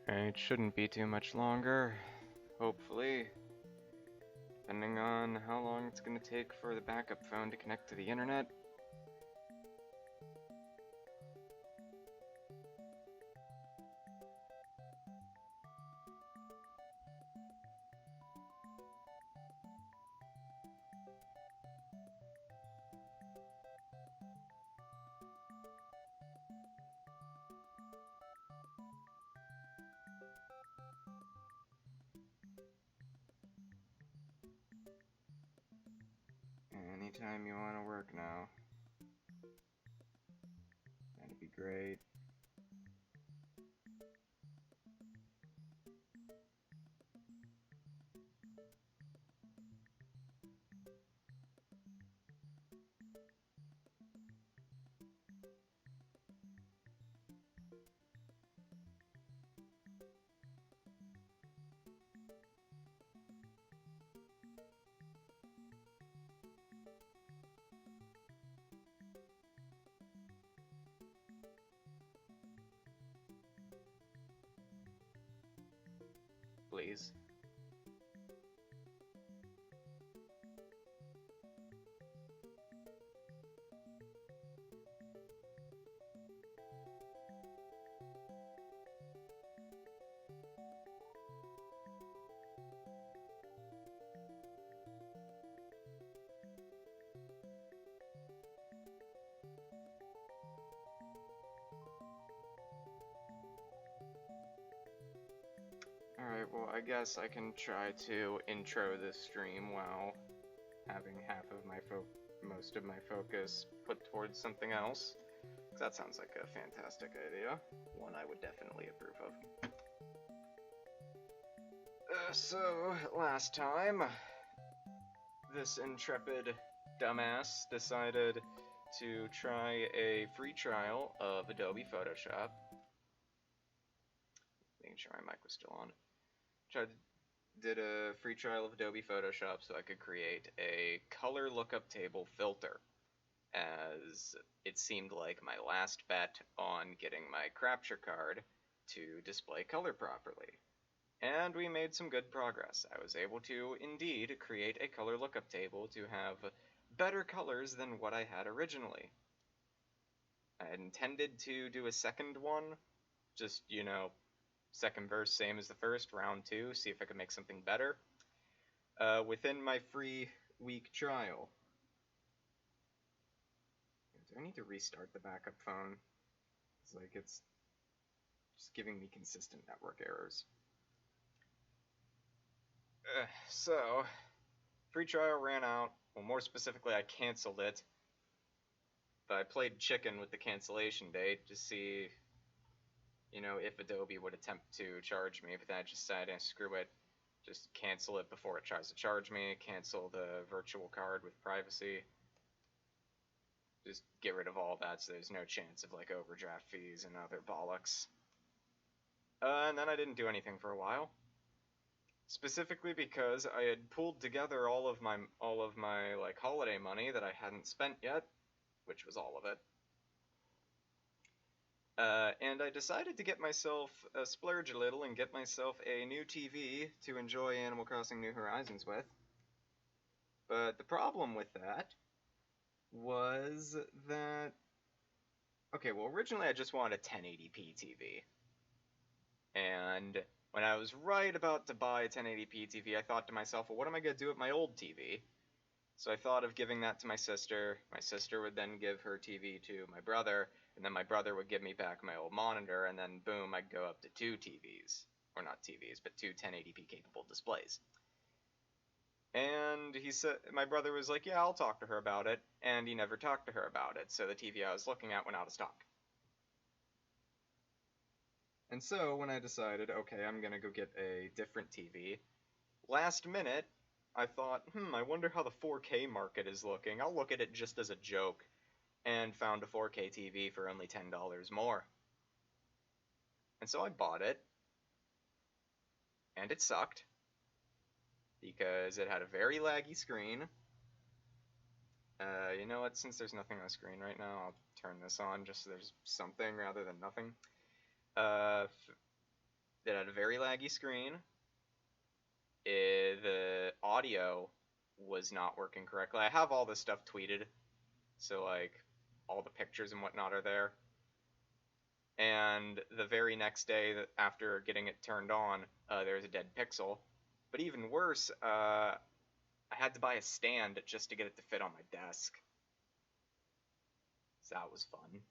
It shouldn't be too much longer, hopefully, depending on how long it's going to take for the backup phone to connect to the internet. Anytime you want to work now, that'd be great. Please. Alright, well, I guess I can try to intro this stream while having most of my focus put towards something else. 'Cause that sounds like a fantastic idea. One I would definitely approve of. So, last time, this intrepid dumbass decided to try a free trial of Adobe Photoshop. Making sure my mic was still on. Did a free trial of Adobe Photoshop so I could create a color lookup table filter, as it seemed like my last bet on getting my capture card to display color properly. And we made some good progress. I was able to, indeed, create a color lookup table to have better colors than what I had originally. I had intended to do a second one, just, second verse same as the first, round 2, see if I could make something better. Within my free week trial. Do I need to restart the backup phone? It's just giving me consistent network errors. So, free trial ran out. Well, more specifically, I canceled it. But I played chicken with the cancellation date to see, if Adobe would attempt to charge me. But then I just decided, screw it. Just cancel it before it tries to charge me. Cancel the virtual card with privacy. Just get rid of all that so there's no chance of, overdraft fees and other bollocks. And then I didn't do anything for a while. Specifically because I had pulled together all of my holiday money that I hadn't spent yet, which was all of it. And I decided to get myself splurge a little and get myself a new TV to enjoy Animal Crossing New Horizons with. But the problem with that was that... Okay, well, originally I just wanted a 1080p TV. And when I was right about to buy a 1080p TV, I thought to myself, well, what am I going to do with my old TV? So I thought of giving that to my sister. My sister would then give her TV to my brother, and then my brother would give me back my old monitor, and then boom, I'd go up to 2 TVs. Or not TVs, but 2 1080p capable displays. And my brother was like, yeah, I'll talk to her about it, and he never talked to her about it, so the TV I was looking at went out of stock. And so when I decided, okay, I'm gonna go get a different TV, last minute, I thought, I wonder how the 4K market is looking. I'll look at it just as a joke, and found a 4K TV for only $10 more. And so I bought it, and it sucked, because it had a very laggy screen. You know what, since there's nothing on the screen right now, I'll turn this on just so there's something rather than nothing. There It had a very laggy screen. The audio was not working correctly. I have all this stuff tweeted, so like all the pictures and whatnot are there. And the very next day, after getting it turned on, there's a dead pixel. But even worse, I had to buy a stand just to get it to fit on my desk. So that was fun.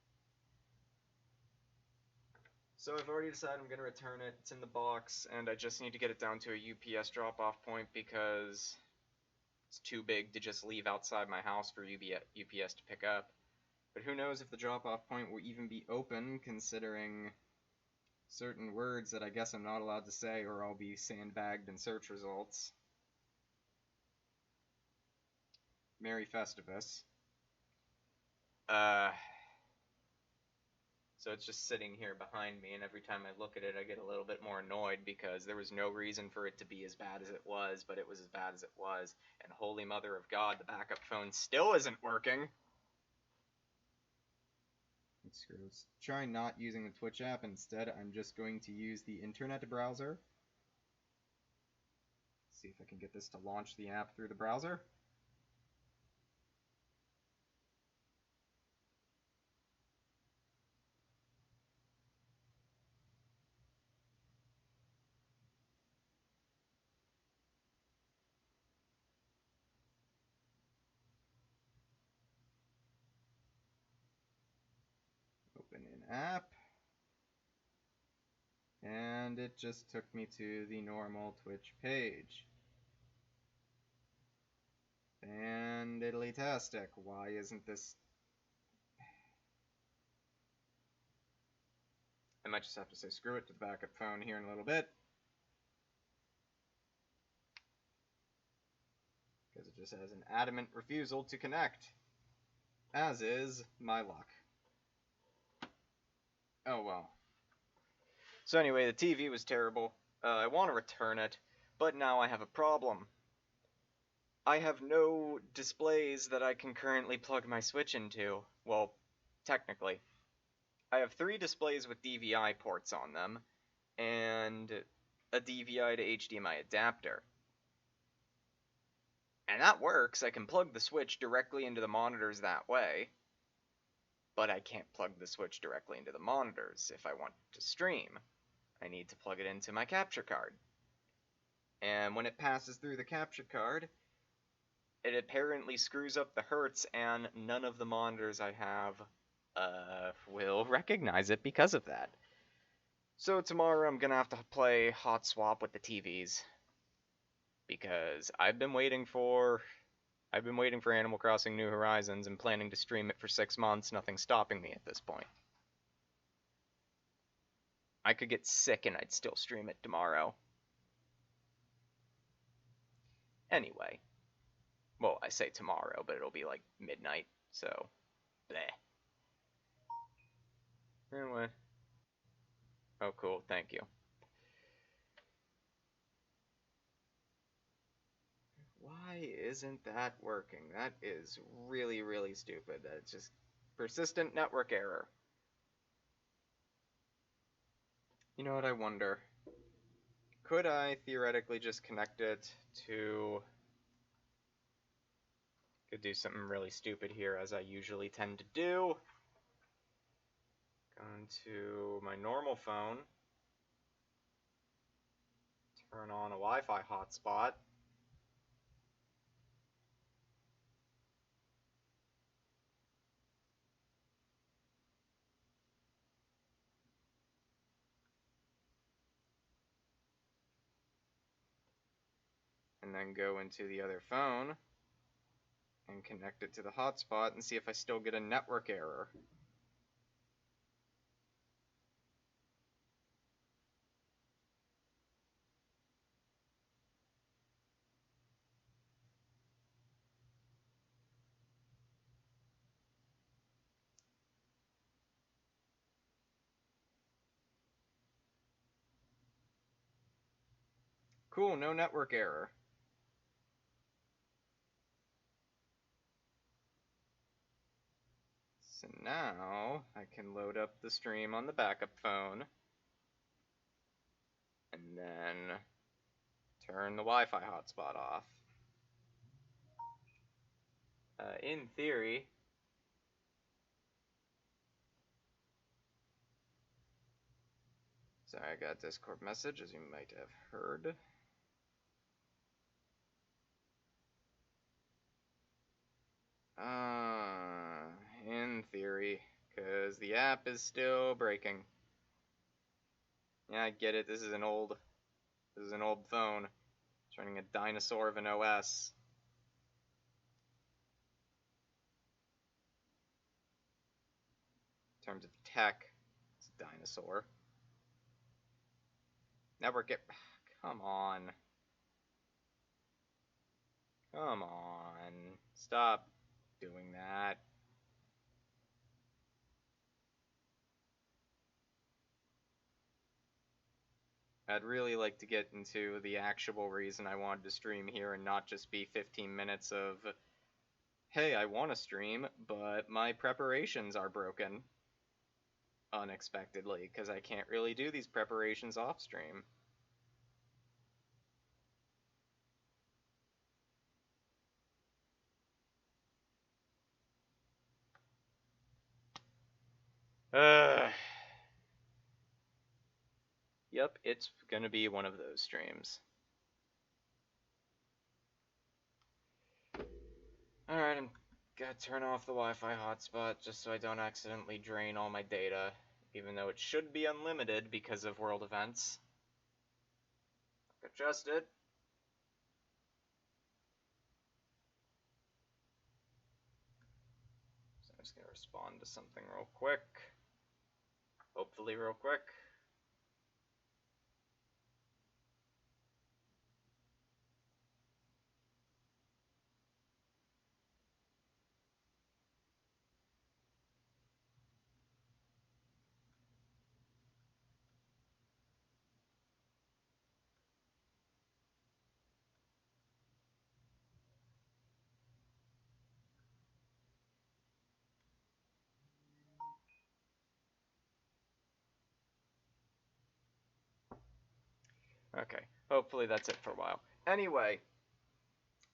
So I've already decided I'm going to return it. It's in the box, and I just need to get it down to a UPS drop-off point because it's too big to just leave outside my house for UPS to pick up. But who knows if the drop-off point will even be open, considering certain words that I guess I'm not allowed to say or I'll be sandbagged in search results. Merry Festivus. So it's just sitting here behind me, and every time I look at it, I get a little bit more annoyed because there was no reason for it to be as bad as it was, but it was as bad as it was. And holy mother of God, the backup phone still isn't working. Let's try not using the Twitch app. Instead, I'm just going to use the internet browser. See if I can get this to launch the app through the browser. Open in app. And it just took me to the normal Twitch page. And Italy-tastic. Why isn't this... I might just have to say screw it to the backup phone here in a little bit. Because it just has an adamant refusal to connect. As is my luck. Oh well. So anyway, the TV was terrible. I want to return it, but now I have a problem. I have no displays that I can currently plug my Switch into. Well, technically. I have 3 displays with DVI ports on them, and a DVI to HDMI adapter. And that works. I can plug the Switch directly into the monitors that way, but I can't plug the Switch directly into the monitors if I want to stream. I need to plug it into my capture card. And when it passes through the capture card, it apparently screws up the hertz, and none of the monitors I have will recognize it because of that. So tomorrow I'm gonna have to play hot swap with the TVs, because I've been waiting for Animal Crossing New Horizons and planning to stream it for 6 months. Nothing's stopping me at this point. I could get sick and I'd still stream it tomorrow. Anyway. Well, I say tomorrow, but it'll be like midnight, so bleh. Anyway. Oh, cool, thank you. Why isn't that working? That is really, really stupid. That's just persistent network error. You know what, I wonder. Could I theoretically just connect it to... Could do something really stupid here, as I usually tend to do. Go into my normal phone. Turn on a Wi-Fi hotspot. And then go into the other phone and connect it to the hotspot and see if I still get a network error. Cool, no network error. So now I can load up the stream on the backup phone. and then turn the Wi-Fi hotspot off. In theory, sorry, I got a Discord message, as you might have heard. In theory, because the app is still breaking. Yeah, I get it. This is an old phone. It's running a dinosaur of an OS. In terms of tech, it's a dinosaur. Network get. Come on. Come on. Stop doing that. I'd really like to get into the actual reason I wanted to stream here and not just be 15 minutes of, hey, I want to stream, but my preparations are broken unexpectedly, because I can't really do these preparations off stream. Yep, it's gonna be one of those streams. Alright, I'm gonna turn off the Wi-Fi hotspot just so I don't accidentally drain all my data, even though it should be unlimited because of world events. Adjust it. So I'm just gonna respond to something real quick. Hopefully real quick. Okay, hopefully that's it for a while. Anyway,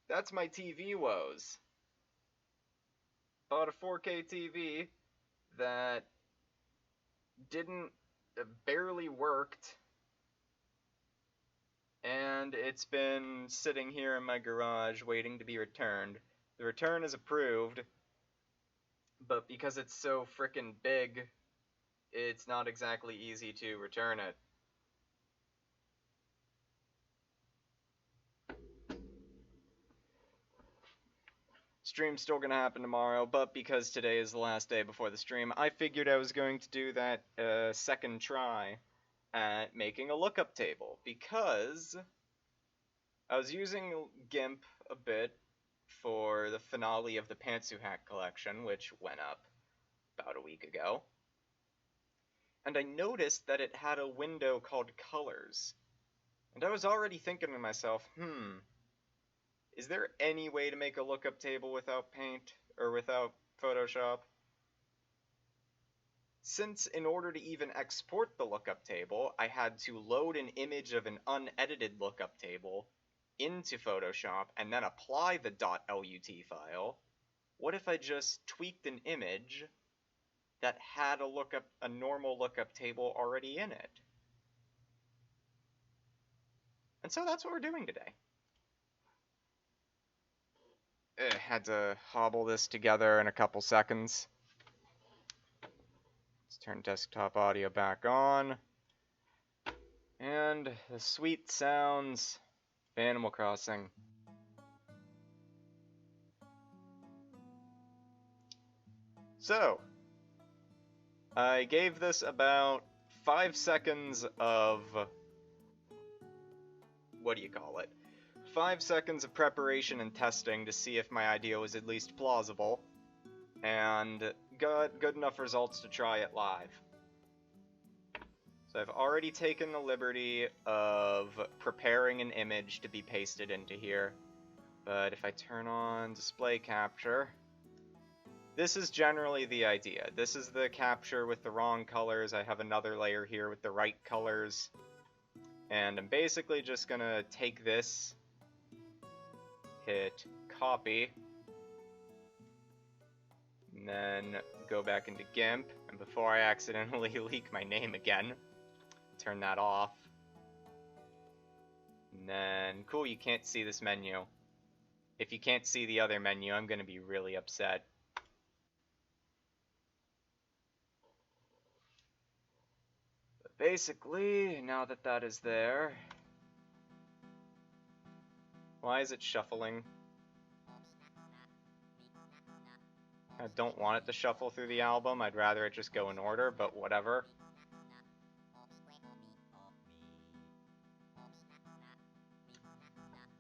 that's my TV woes. Bought a 4K TV that barely worked, and it's been sitting here in my garage waiting to be returned. The return is approved, but because it's so frickin' big, it's not exactly easy to return it. Stream's still gonna happen tomorrow, but because today is the last day before the stream, I figured I was going to do that second try at making a lookup table, because I was using GIMP a bit for the finale of the Pantsu Hack collection, which went up about a week ago, and I noticed that it had a window called Colors, and I was already thinking to myself, is there any way to make a lookup table without Paint, or without Photoshop? Since in order to even export the lookup table, I had to load an image of an unedited lookup table into Photoshop and then apply the .lut file, what if I just tweaked an image that had a normal lookup table already in it? And so that's what we're doing today. Had to hobble this together in a couple seconds. Let's turn desktop audio back on. And the sweet sounds of Animal Crossing. So, I gave this about 5 seconds of, what do you call it? 5 seconds of preparation and testing to see if my idea was at least plausible, and got good enough results to try it live. So I've already taken the liberty of preparing an image to be pasted into here, but if I turn on display capture, this is generally the idea. This is the capture with the wrong colors. I have another layer here with the right colors, And I'm basically just gonna take this, hit copy, and then go back into GIMP, and before I accidentally leak my name again, turn that off. And then, cool, you can't see this menu. If you can't see the other menu, I'm gonna be really upset. But basically, now that that is there, why is it shuffling? I don't want it to shuffle through the album. I'd rather it just go in order, but whatever.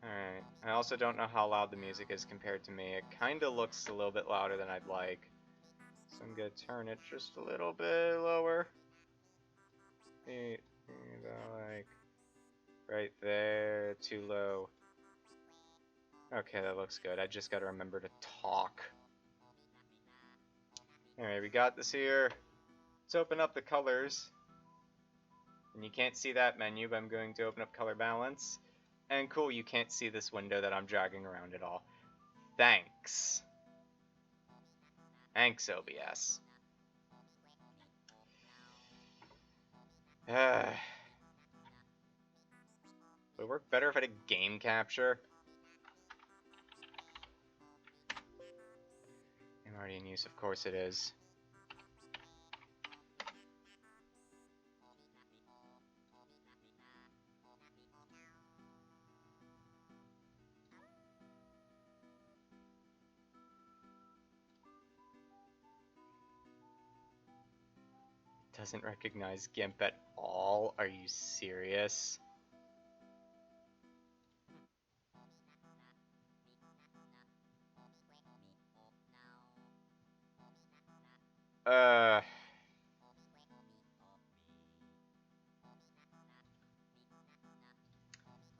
Alright. I also don't know how loud the music is compared to me. It kinda looks a little bit louder than I'd like. So I'm gonna turn it just a little bit lower. Like right there, too low. Okay, that looks good. I just gotta remember to talk. Alright, we got this here. Let's open up the colors. And you can't see that menu, but I'm going to open up color balance. And cool, you can't see this window that I'm dragging around at all. Thanks. Thanks, OBS. Would it work better if I did game capture? I'm already in use, of course it is. Doesn't recognize GIMP at all? Are you serious?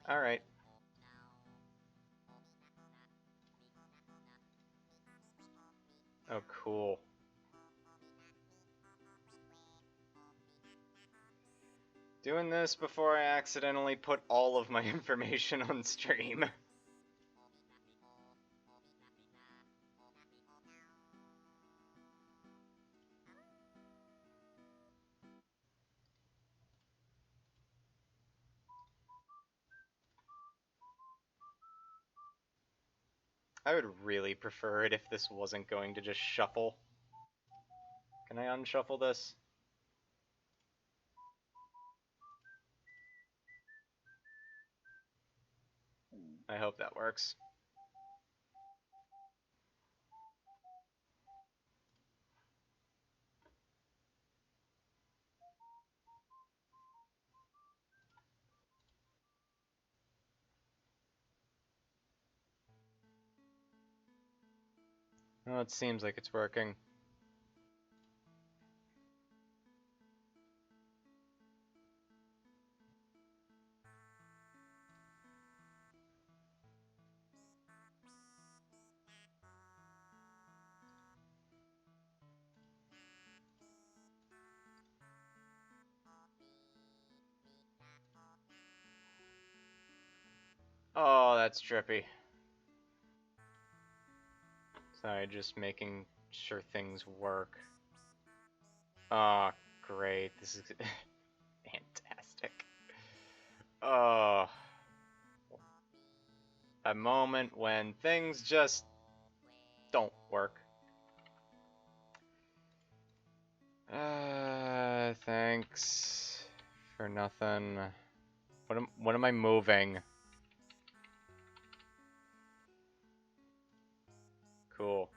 Alright. Oh, cool. Doing this before I accidentally put all of my information on stream. I would really prefer it if this wasn't going to just shuffle. Can I unshuffle this? I hope that works. Well, it seems like it's working. Oh, that's trippy. Sorry, just making sure things work. Oh, great. This is fantastic. Oh. A moment when things just don't work. Thanks for nothing. What am I moving? Cool.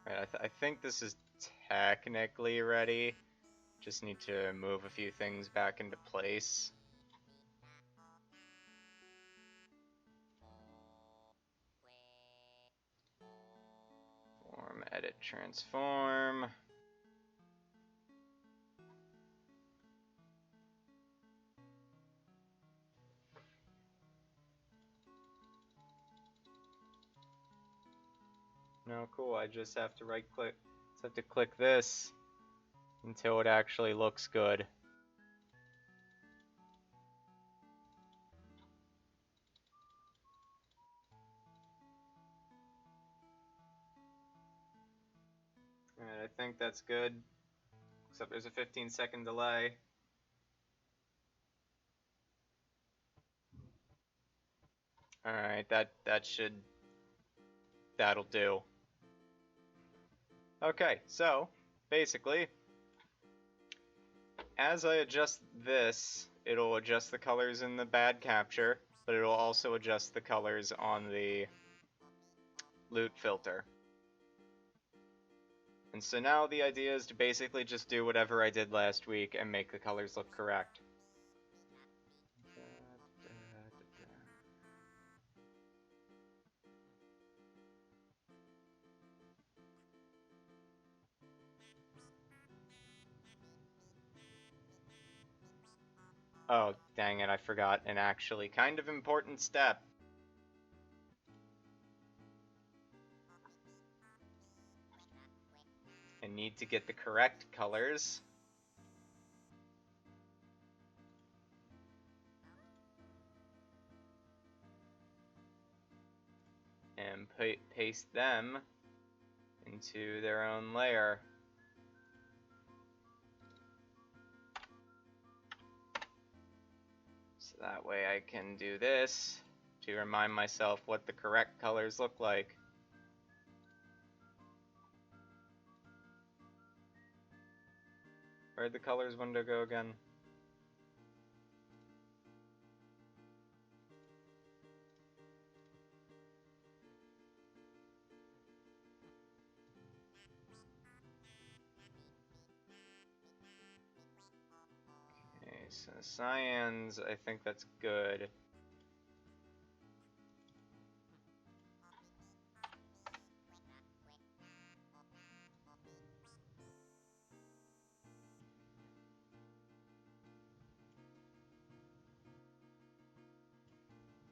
Right, I think this is technically ready. Just need to move a few things back into place. Form Edit transform. No, cool. I just have to right click. Just have to click this until it actually looks good. Alright, I think that's good. Except there's a 15-second delay. Alright, that'll do. Okay, so basically, as I adjust this, it'll adjust the colors in the bad capture, but it'll also adjust the colors on the loot filter. And so now the idea is to basically just do whatever I did last week and make the colors look correct. Oh, dang it, I forgot an actually kind of important step. I need to get the correct colors. And paste them into their own layer. So that way I can do this to remind myself what the correct colors look like. Where'd the colors window go again? Okay, so cyans, I think that's good.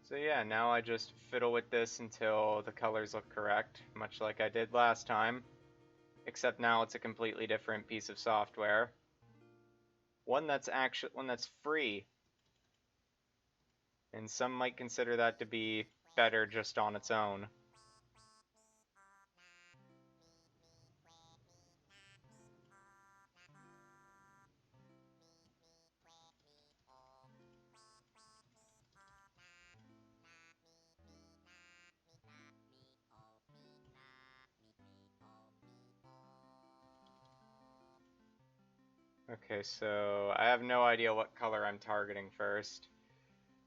So yeah, now I just fiddle with this until the colors look correct, much like I did last time. Except now it's a completely different piece of software. One that's free. And some might consider that to be better just on its own. Okay, so I have no idea what color I'm targeting first.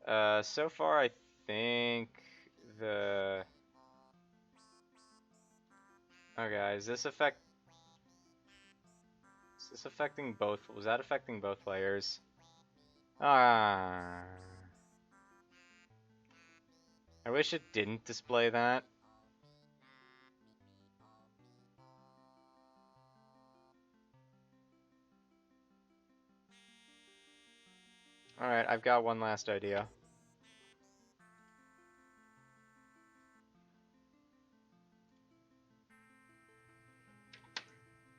So far I think the... Okay, is this affecting both? Was that affecting both layers? Ah. I wish it didn't display that. Alright, I've got one last idea.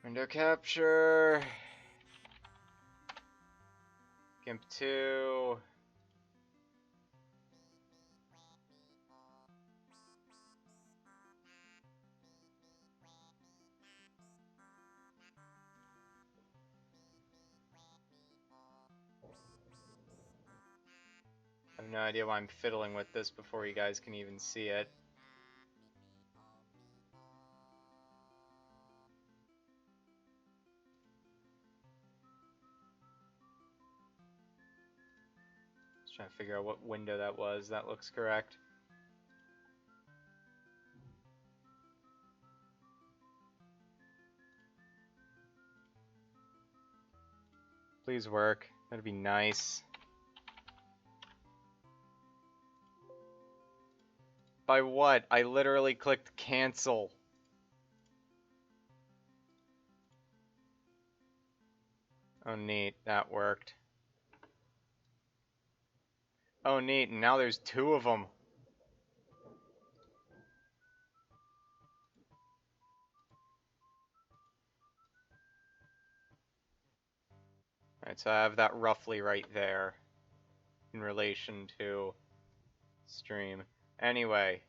Window capture. GIMP 2. I have no idea why I'm fiddling with this before you guys can even see it. Just trying to figure out what window that was. That looks correct. Please work. That'd be nice. By what? I literally clicked cancel. Oh, neat. That worked. Oh, neat. And now there's two of them. Alright, so I have that roughly right there in relation to stream. Anyway,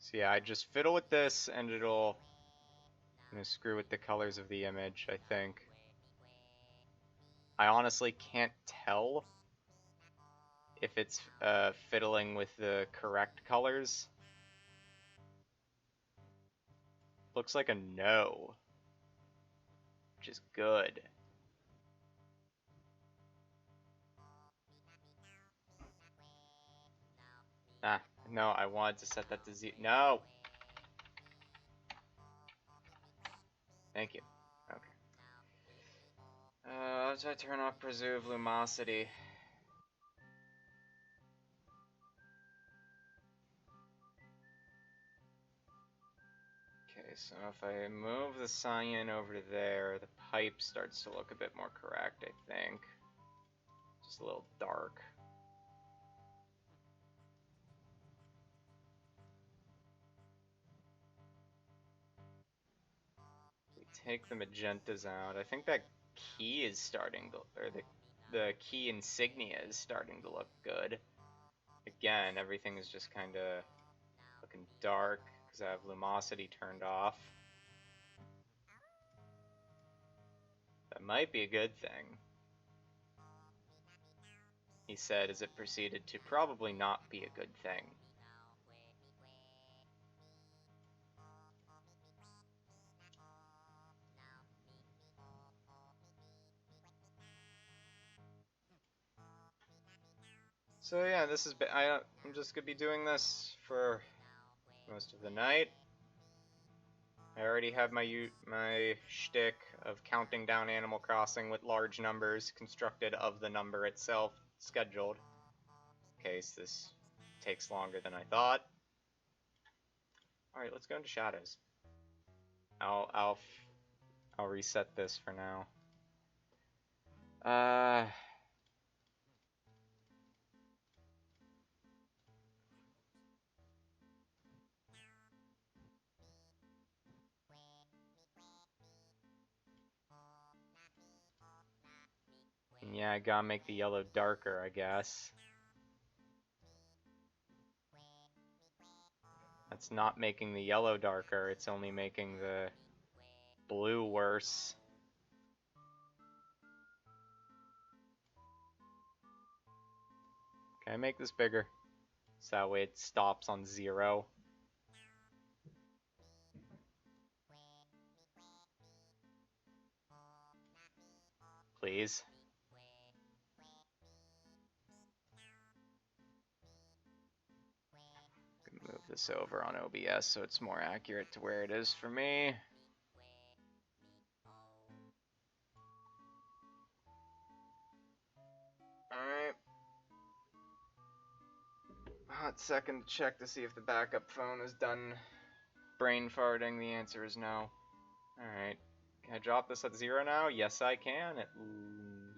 so yeah, I just fiddle with this and it'll screw with the colors of the image, I think. I honestly can't tell if it's fiddling with the correct colors. Looks like a no, which is good. Ah, no, I wanted to set that to Z. No! Thank you. Okay. How do I turn off preserve lumosity? Okay, so if I move the cyan over to there, the pipe starts to look a bit more correct, I think. Just a little dark. We take the magentas out. I think that key is starting to, or the key insignia is starting to look good. Again, everything is just kind of looking dark because I have lumosity turned off. That might be a good thing, he said as it proceeded to probably not be a good thing. So yeah, this is I'm just gonna be doing this for most of the night. I already have my shtick of counting down Animal Crossing with large numbers constructed of the number itself scheduled. In case this takes longer than I thought. All right, let's go into shadows. I'll reset this for now. Yeah, I gotta make the yellow darker, I guess. That's not making the yellow darker, it's only making the blue worse. Can I make this bigger? So that way it stops on 0. Please. Move this over on OBS so it's more accurate to where it is for me. Alright. Hot second to check to see if the backup phone is done brain farting. The answer is no. Alright. Can I drop this at 0 now? Yes, I can.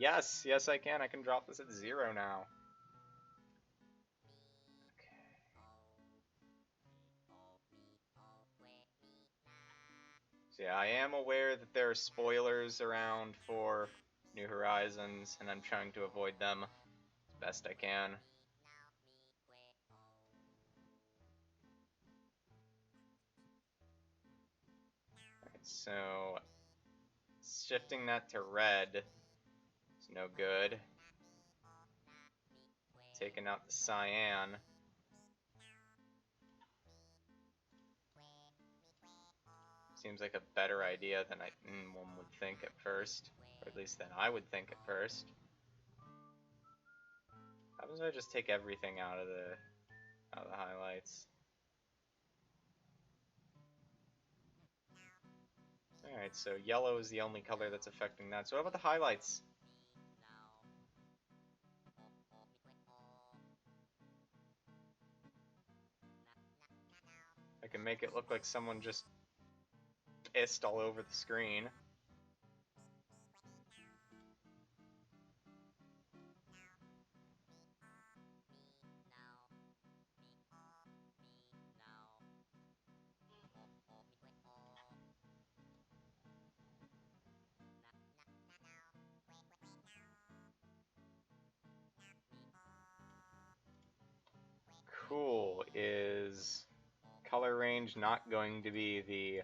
Yes, I can. I can drop this at 0 now. So yeah, I am aware that there are spoilers around for New Horizons, and I'm trying to avoid them as best I can. Alright, so shifting that to red is no good. Taking out the cyan. Seems like a better idea than one would think at first, or at least than I would think at first. How does I just take everything out of the highlights? Alright, so yellow is the only color that's affecting that. So what about the highlights? I can make it look like someone just pissed all over the screen. Cool. Is color range not going to be the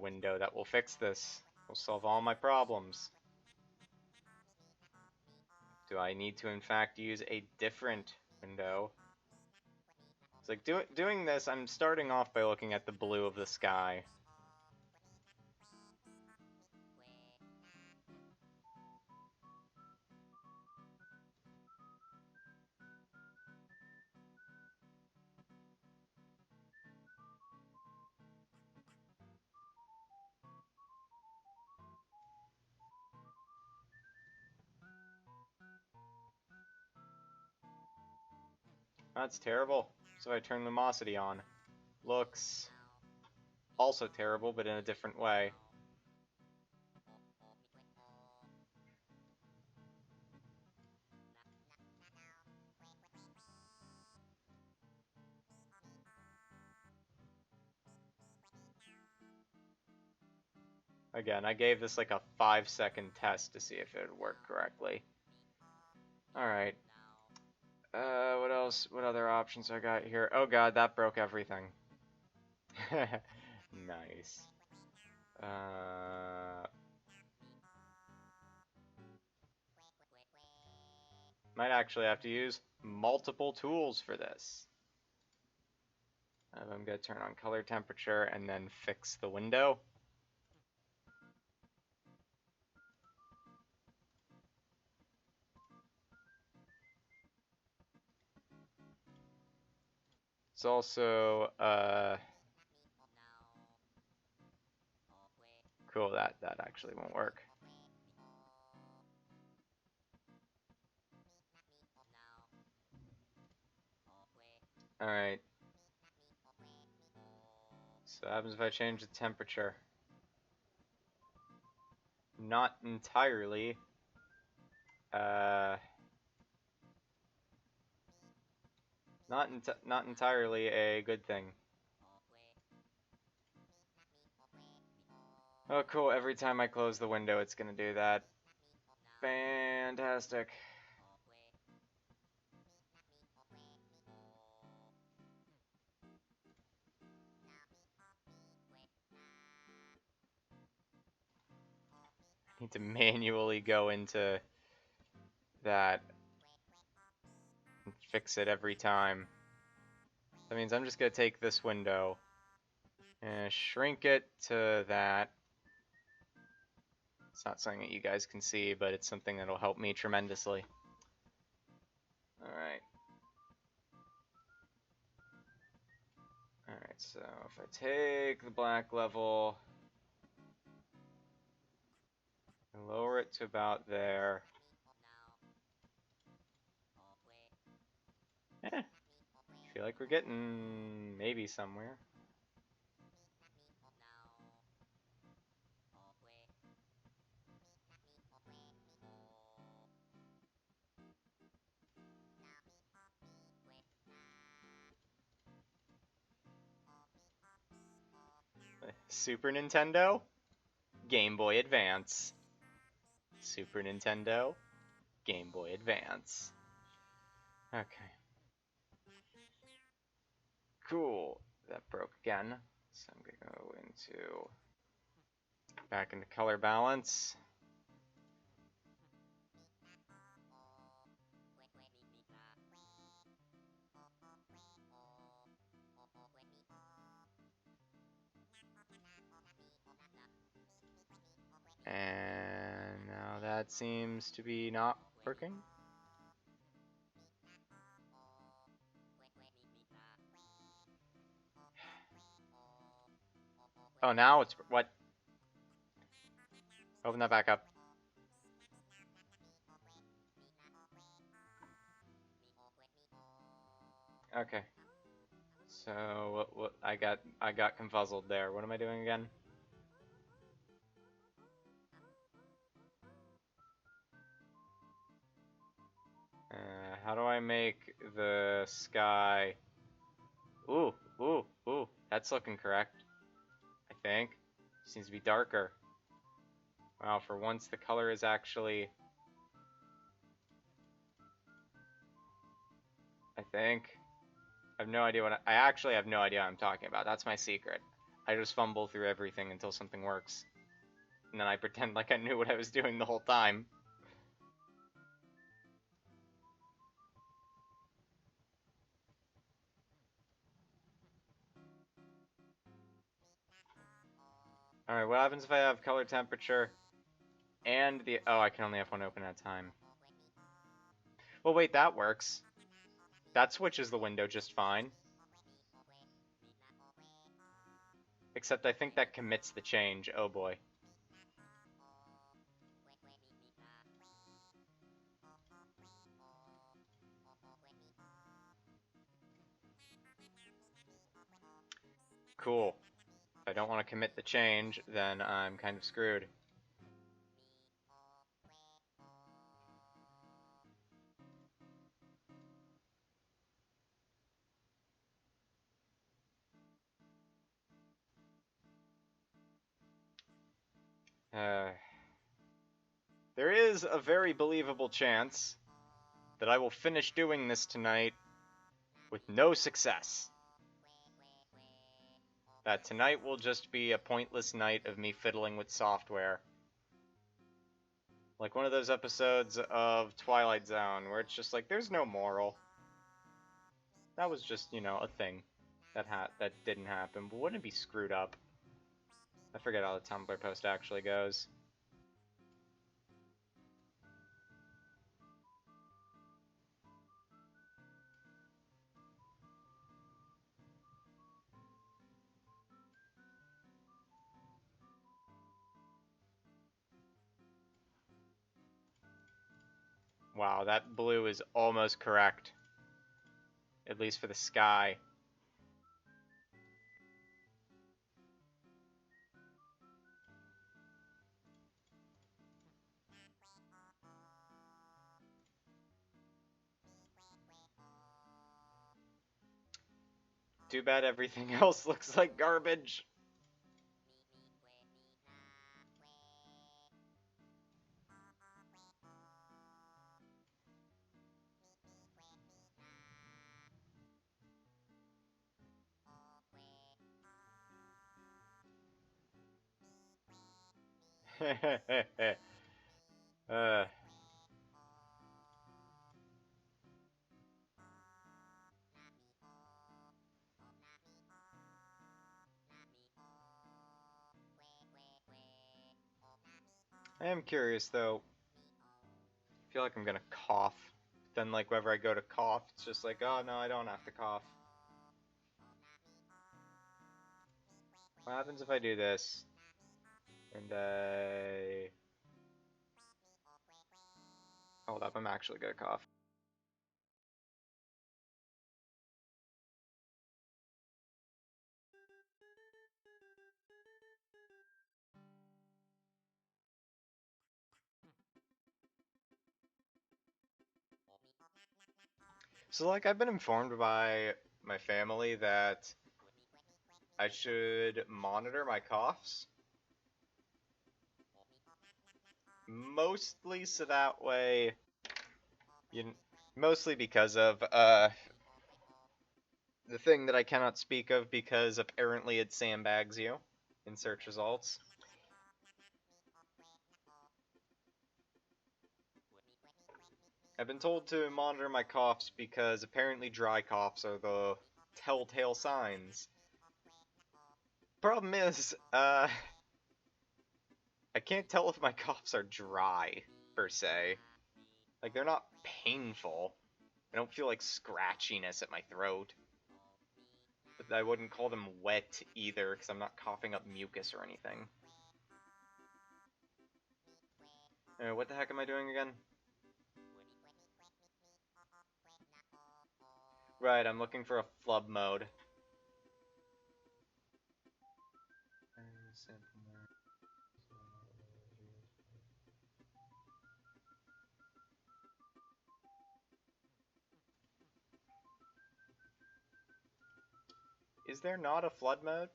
window that will fix this? Will solve all my problems. Do I need to in fact use a different window? It's like doing this, I'm starting off by looking at the blue of the sky. That's terrible. So I turn luminosity on. Looks also terrible, but in a different way. Again, I gave this like a 5-second test to see if it would work correctly. Alright. What else? What other options I got here? Oh god, that broke everything. Nice. Might actually have to use multiple tools for this. I'm going to turn on color temperature and then fix the window. It's also, cool, that actually won't work. Alright. So what happens if I change the temperature? Not entirely. Not entirely a good thing. Oh cool, every time I close the window it's gonna do that. Fantastic. I need to manually go into that and fix it every time. That means I'm just gonna take this window and shrink it to that. It's not something that you guys can see, but it's something that'll help me tremendously. Alright. Alright, so if I take the black level and lower it to about there. I feel like we're getting maybe somewhere. Super Nintendo, Game Boy Advance. Super Nintendo, Game Boy Advance. Okay. Cool. That broke again. So I'm gonna go back into color balance. And now that seems to be not working. Oh, now it's what? Open that back up. Okay. So what I got confuzzled there. What am I doing again? How do I make the sky? Ooh, ooh, ooh. That's looking correct. I think. Seems to be darker. Wow, for once the color is actually... I think. I have no idea I actually have no idea what I'm talking about. That's my secret. I just fumble through everything until something works. And then I pretend like I knew what I was doing the whole time. Alright, what happens if I have color temperature and the... Oh, I can only have one open at a time. Well, wait, that works. That switches the window just fine. Except I think that commits the change. Oh boy. Cool. If I don't want to commit the change, then I'm kind of screwed. There is a very believable chance that I will finish doing this tonight with no success. That tonight will just be a pointless night of me fiddling with software. Like one of those episodes of Twilight Zone where it's just like, there's no moral. That was just, you know, a thing that didn't happen, but wouldn't it be screwed up? I forget how the Tumblr post actually goes. Wow, that blue is almost correct. At least for the sky. Too bad everything else looks like garbage. uh, I am curious though. I feel like I'm gonna cough. Then like whenever I go to cough, it's just like, oh no, I don't have to cough. What happens if I do this? And I... Hold up, I'm actually gonna cough. So like I've been informed by my family that I should monitor my coughs. Mostly so that way, mostly because of the thing that I cannot speak of because apparently it sandbags you in search results. I've been told to monitor my coughs because apparently dry coughs are the telltale signs. Problem is, I can't tell if my coughs are dry, per se. Like, they're not painful. I don't feel like scratchiness at my throat. But I wouldn't call them wet either, because I'm not coughing up mucus or anything. What the heck am I doing again? Right, I'm looking for a flub mode. Is there not a flood mode?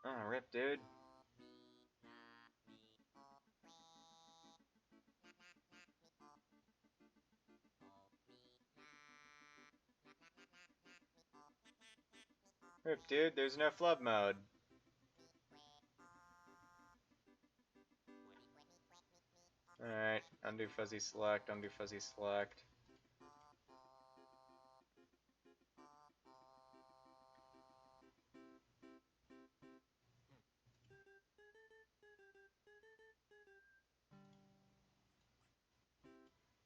Oh, rip, dude. Rip, dude, there's no flub mode. Alright, undo fuzzy select, undo fuzzy select.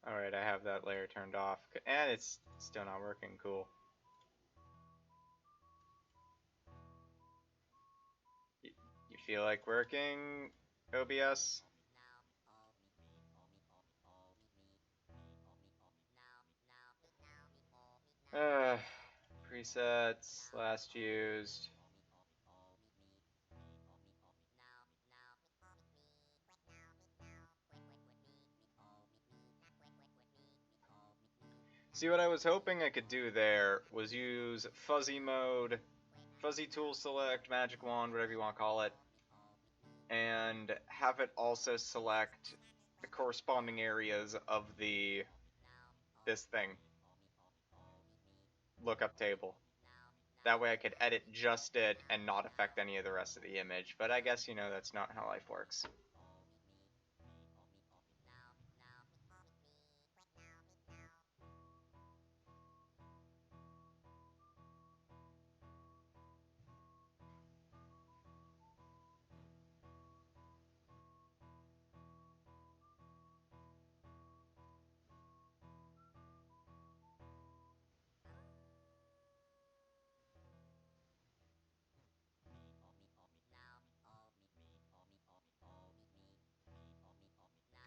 Alright, I have that layer turned off. And it's still not working, cool. You feel like working, OBS? Presets, last used. See, what I was hoping I could do there was use fuzzy mode, fuzzy tool select, magic wand, whatever you want to call it, and have it also select the corresponding areas of this thing, lookup table. That way I could edit just it and not affect any of the rest of the image, but I guess, you know, that's not how life works.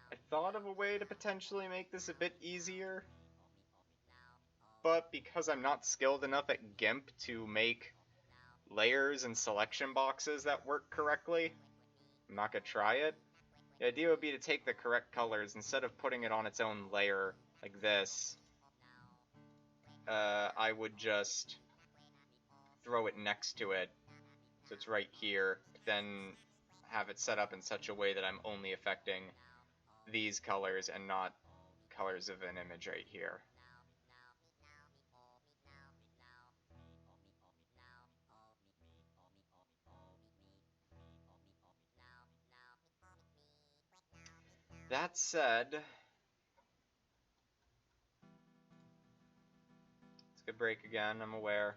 I thought of a way to potentially make this a bit easier, but because I'm not skilled enough at GIMP to make layers and selection boxes that work correctly, I'm not gonna try it. The idea would be to take the correct colors, instead of putting it on its own layer like this, I would just throw it next to it, so it's right here, then have it set up in such a way that I'm only affecting these colors and not colors of an image right here. That said, this could break again, I'm aware.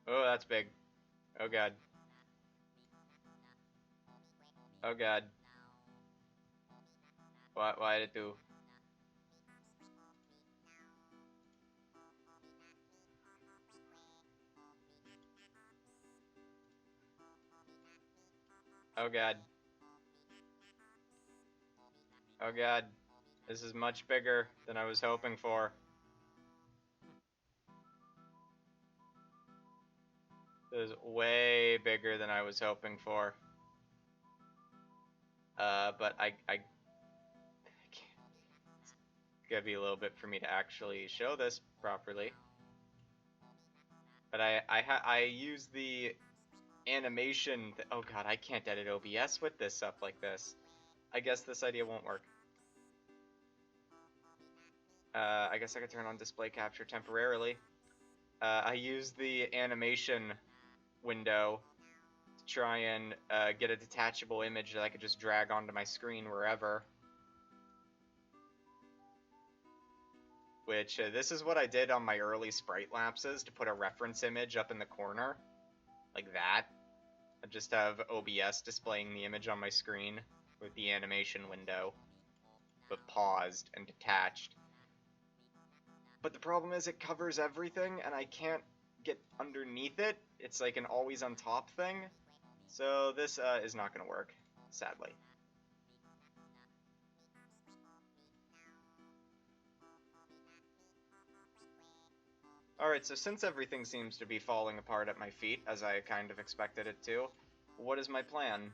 Oh, that's big. Oh god. Oh god. Why did it do? Oh god. Oh god. This is much bigger than I was hoping for. This is way bigger than I was hoping for. But I can't. It's gonna be a little bit for me to actually show this properly. But I use the animation. Oh god, I can't edit OBS with this up like this. I guess this idea won't work. I guess I could turn on display capture temporarily. I use the animation window to try and get a detachable image that I could just drag onto my screen wherever. Which, this is what I did on my early sprite lapses, to put a reference image up in the corner. Like that. I just have OBS displaying the image on my screen with the animation window, but paused and detached. But the problem is it covers everything, and I can't get underneath it. It's like an always on top thing. So this is not going to work, sadly. Alright, so since everything seems to be falling apart at my feet, as I kind of expected it to, what is my plan?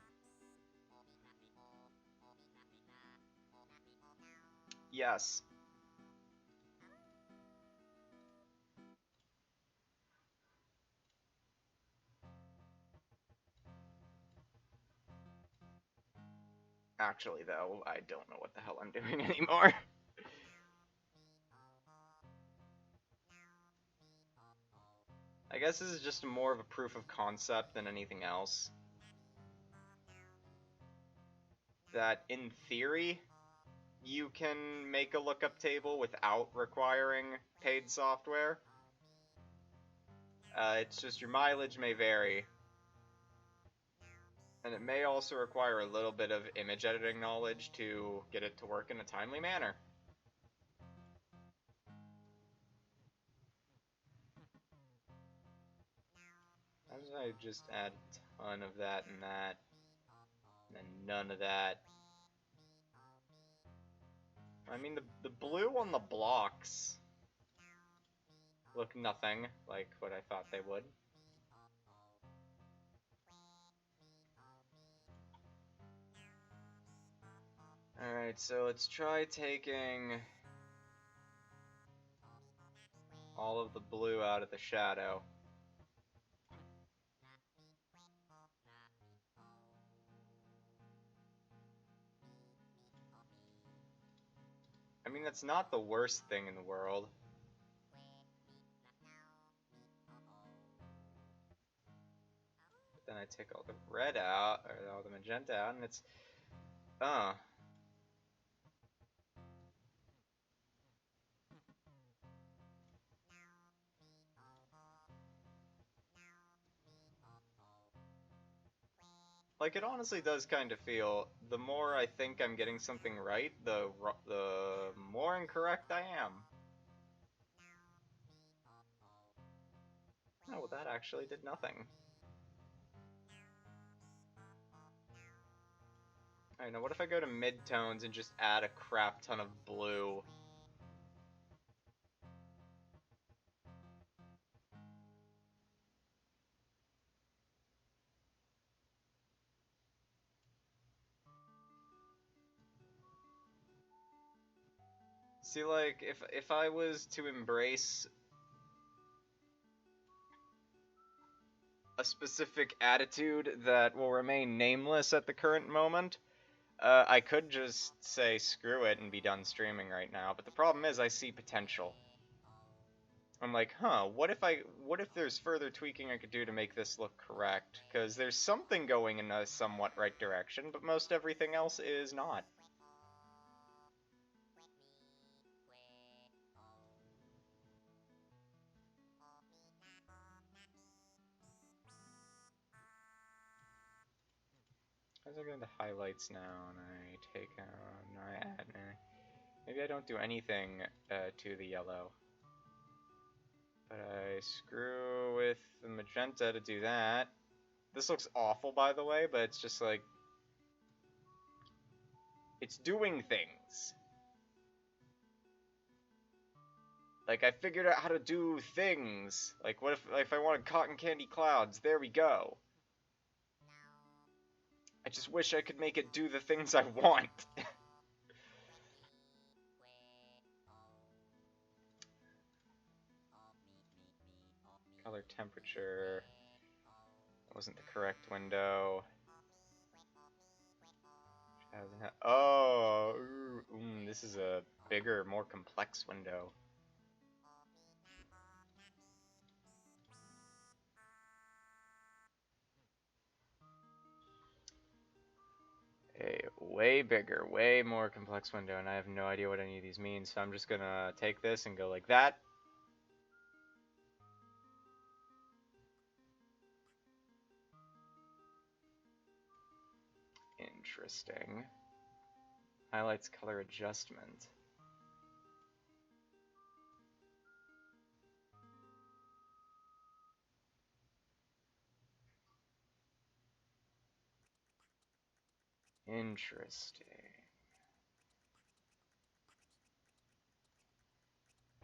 Yes. Actually, though, I don't know what the hell I'm doing anymore. I guess this is just more of a proof of concept than anything else. That, in theory, you can make a lookup table without requiring paid software. It's just your mileage may vary. And it may also require a little bit of image editing knowledge to get it to work in a timely manner. How did I just add a ton of that and that, and then none of that? I mean, the blue on the blocks look nothing like what I thought they would. Alright, so let's try taking all of the blue out of the shadow. I mean, that's not the worst thing in the world. But then I take all the red out, or all the magenta out, and it's... Like, it honestly does kind of feel, the more I think I'm getting something right, the more incorrect I am. Oh, well, that actually did nothing. Alright, now what if I go to midtones and just add a crap ton of blue? See, like, if I was to embrace a specific attitude that will remain nameless at the current moment, I could just say screw it and be done streaming right now, but the problem is I see potential. I'm like, huh, what if there's further tweaking I could do to make this look correct? Because there's something going in a somewhat right direction, but most everything else is not. As I go into highlights now, and I take out, no, I add, maybe I don't do anything to the yellow. But I screw with the magenta to do that. This looks awful, by the way, but it's just like, it's doing things. Like, I figured out how to do things. Like, what if I wanted cotton candy clouds? There we go. I just wish I could make it do the things I want. Color temperature. That wasn't the correct window. Oh, this is a bigger, more complex window. A way bigger, way more complex window, and I have no idea what any of these mean, so I'm just gonna take this and go like that. Interesting. Highlights color adjustment. Interesting.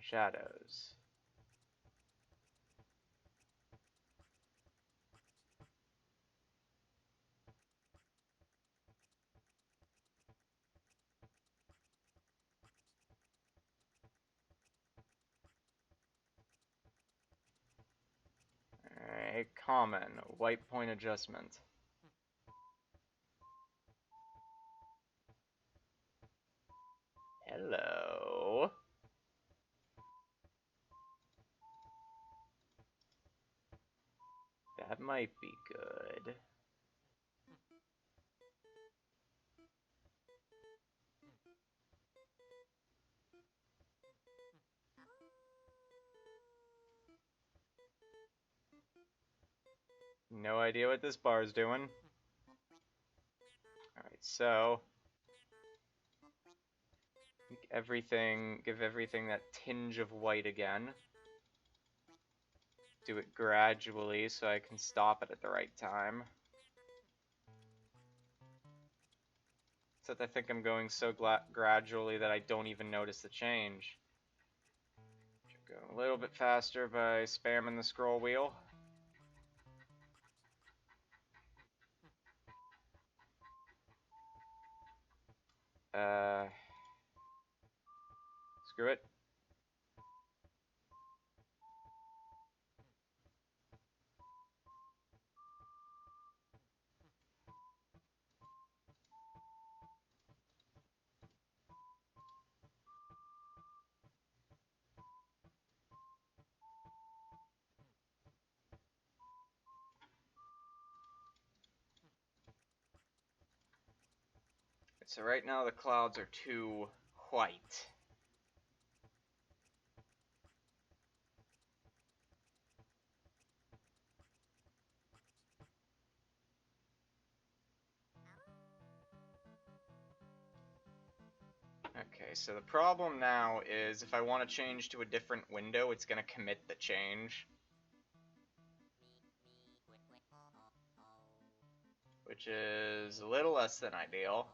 Shadows. Alright, common, white point adjustment. Hello. That might be good. No idea what this bar's doing. Alright, so give everything that tinge of white again. Do it gradually so I can stop it at the right time. Except I think I'm going so gradually that I don't even notice the change. Go a little bit faster by spamming the scroll wheel. Screw it. So right now the clouds are too white. Okay, so the problem now is if I want to change to a different window, it's going to commit the change. Which is a little less than ideal.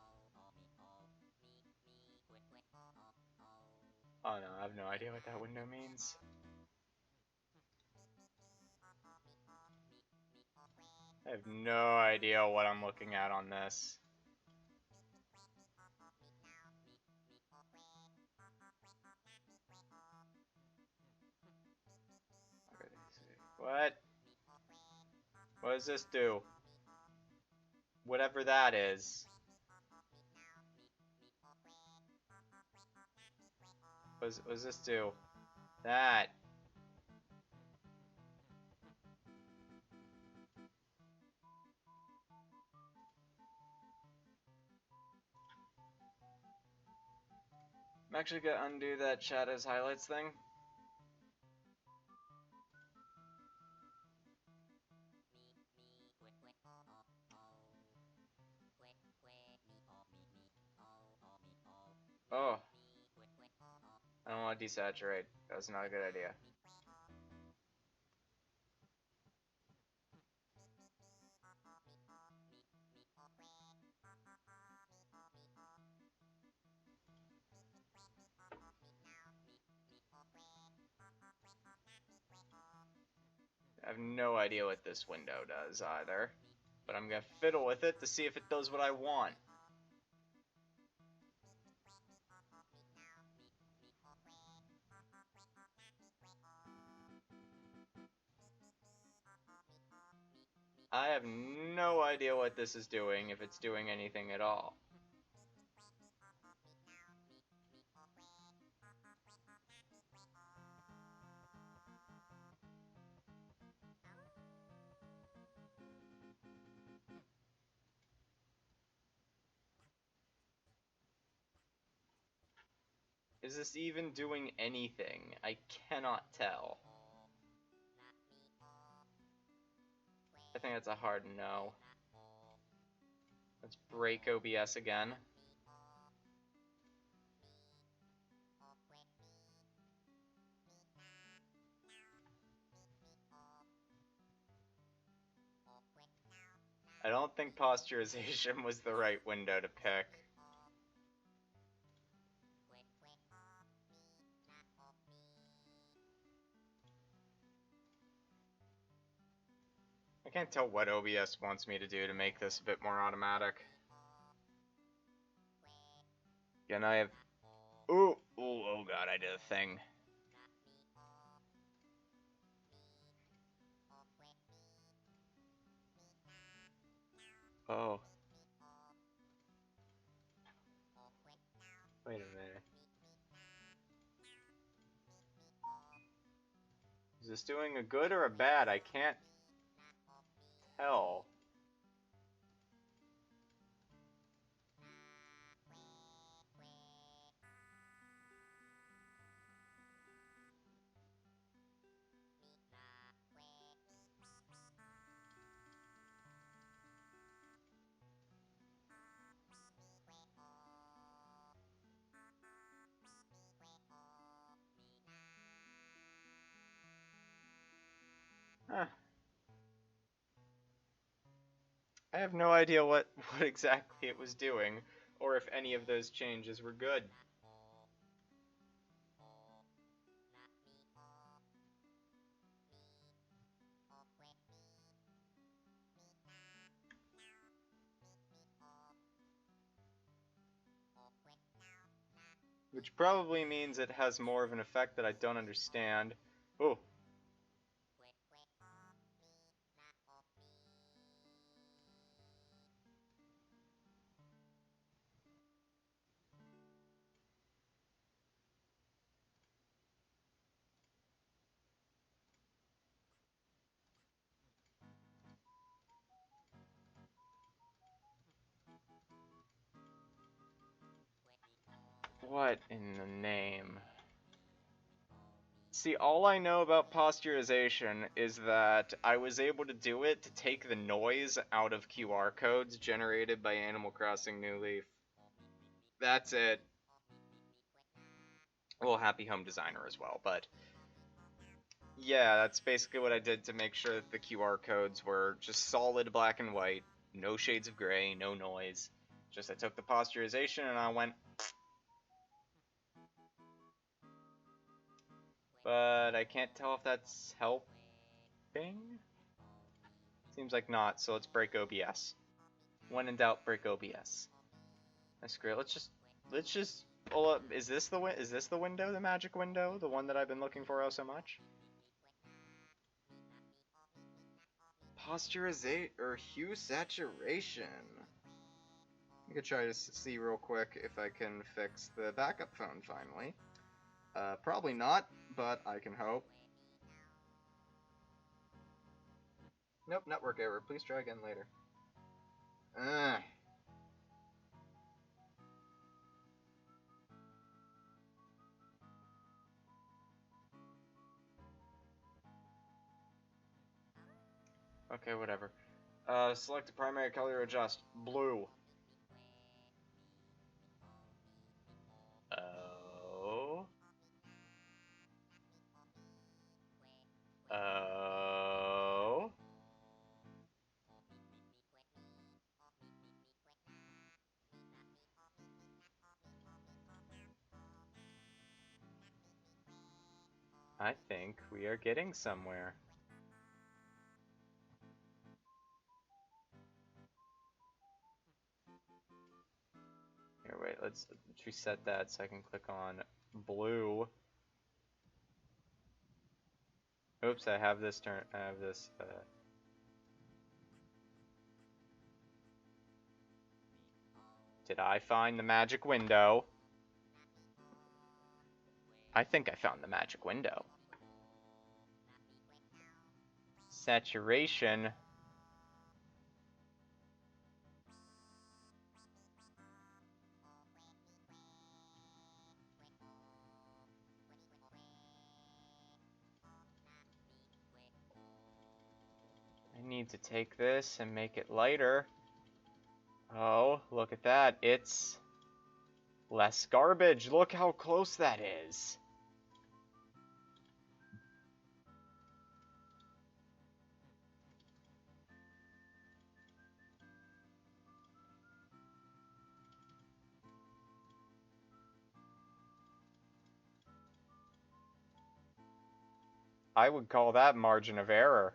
Oh no, I have no idea what that window means. I have no idea what I'm looking at on this. What? What does this do? Whatever that is. What does this do? That. I'm actually gonna undo that shadows highlights thing. Oh. I don't want to desaturate. That was not a good idea. I have no idea what this window does either. But I'm gonna fiddle with it to see if it does what I want. I have no idea what this is doing, if it's doing anything at all. Is this even doing anything? I cannot tell. I think that's a hard no. Let's break OBS again. I don't think posturization was the right window to pick. I can't tell what OBS wants me to do to make this a bit more automatic. Again, I have... Ooh, oh god, I did a thing. Oh. Wait a minute. this doing a good or a bad? I can't tell. Huh. I have no idea what exactly it was doing, or if any of those changes were good. Which probably means it has more of an effect that I don't understand. Oh. What in the name? See, all I know about posturization is that I was able to do it to take the noise out of QR codes generated by Animal Crossing New Leaf. That's it. Well, Happy Home Designer as well, but yeah, that's basically what I did to make sure that the QR codes were just solid black and white, no shades of gray, no noise. Just I took the posturization and I went. But I can't tell if that's helping. Seems like not, so let's break OBS. When in doubt, break OBS. That's great. Let's just. Well, is this the window, the magic window, the one that I've been looking for so much? Posturization or hue saturation. I could try to see real quick if I can fix the backup phone finally. Probably not, but I can hope. Nope, network error. Please try again later. Okay, whatever. Select a primary color, adjust. Blue. Oh. Oh. I think we are getting somewhere. Here, wait, let's reset that so I can click on blue. Oops, I have this Did I find the magic window? I think I found the magic window. Saturation. I need to take this and make it lighter. Oh, look at that. It's less garbage. Look how close that is. I would call that margin of error.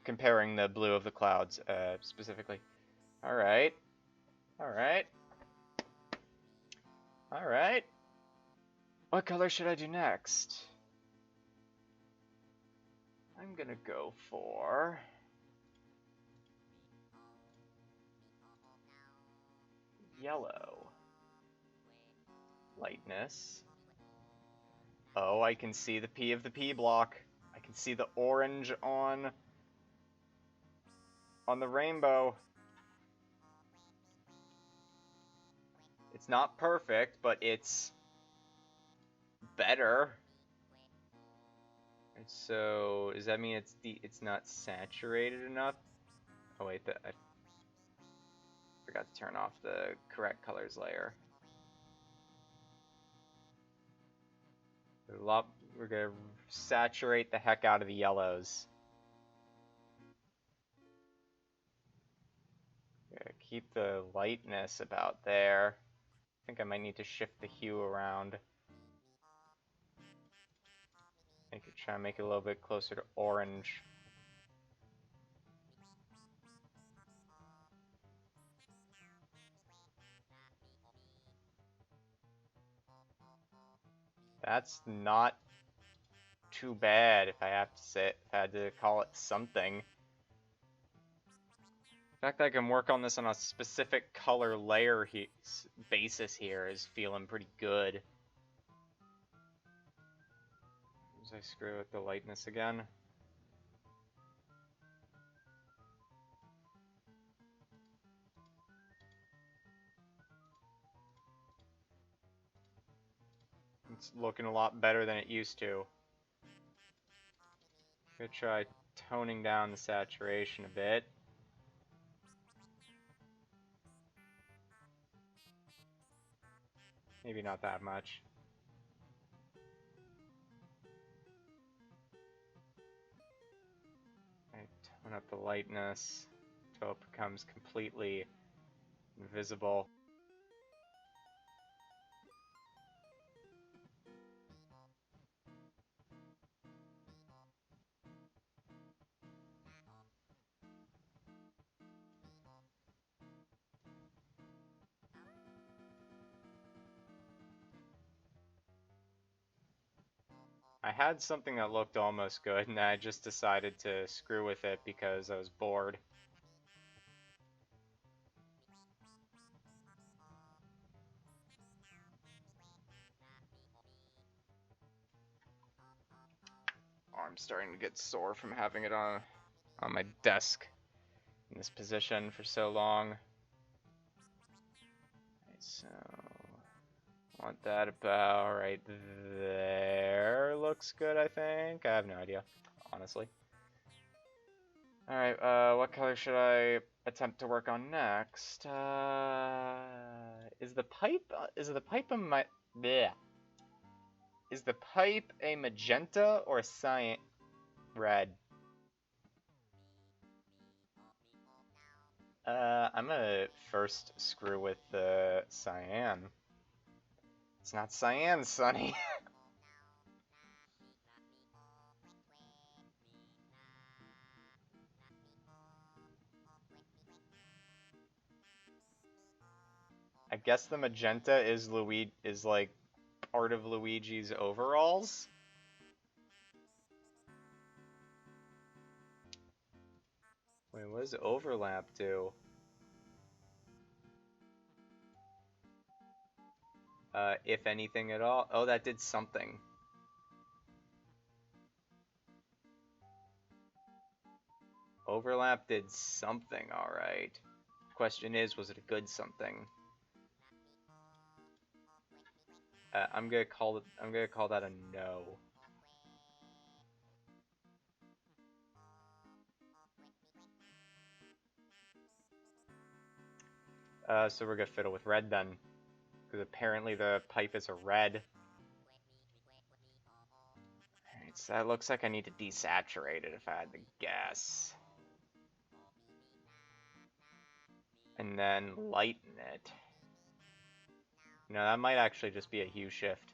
Comparing the blue of the clouds, specifically. Alright. Alright. Alright. What color should I do next? I'm gonna go for yellow. Lightness. Oh, I can see the P of the P block. I can see the orange on the rainbow. It's not perfect, but it's better. And so, does that mean it's not saturated enough? Oh wait, I forgot to turn off the correct colors layer. We're gonna saturate the heck out of the yellows. Keep the lightness about there. I think I might need to shift the hue around. Try and make it a little bit closer to orange. That's not too bad, if I have to say it, if I had to call it something. The fact that I can work on this on a specific color layer basis here is feeling pretty good. As I screw with the lightness again. It's looking a lot better than it used to. Gonna try toning down the saturation a bit. Maybe not that much. I tone up the lightness until it becomes completely invisible. I had something that looked almost good, and I just decided to screw with it because I was bored. Arm's starting to get sore from having it on my desk in this position for so long. Okay, so want that about right there. Looks good, I think. I have no idea, honestly. Alright, what color should I attempt to work on next? Is the pipe a magenta or a cyan red? I'm gonna first screw with the cyan. It's not cyan, Sonny. I guess the magenta is like part of Luigi's overalls. Wait, what does overlap do? If anything at all. Oh, that did something. Overlap did something, alright. Question is, was it a good something? I'm gonna call that a no. So we're gonna fiddle with red then, because apparently the pipe is a red. Alright, so that looks like I need to desaturate it if I had to guess. And then lighten it. No, that might actually just be a hue shift.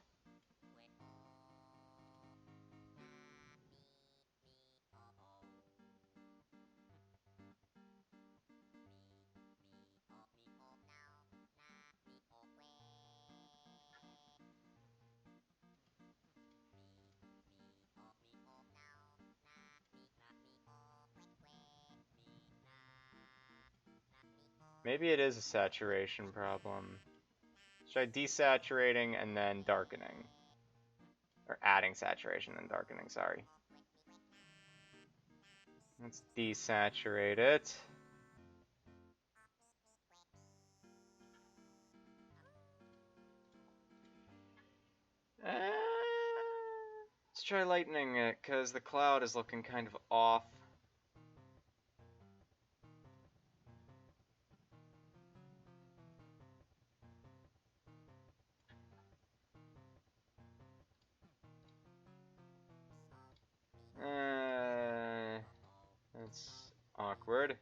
Maybe it is a saturation problem. Let's Try desaturating and then darkening. Or adding saturation and darkening, sorry. Let's desaturate it. Let's try lightening it, because the cloud is looking kind of off. That's awkward.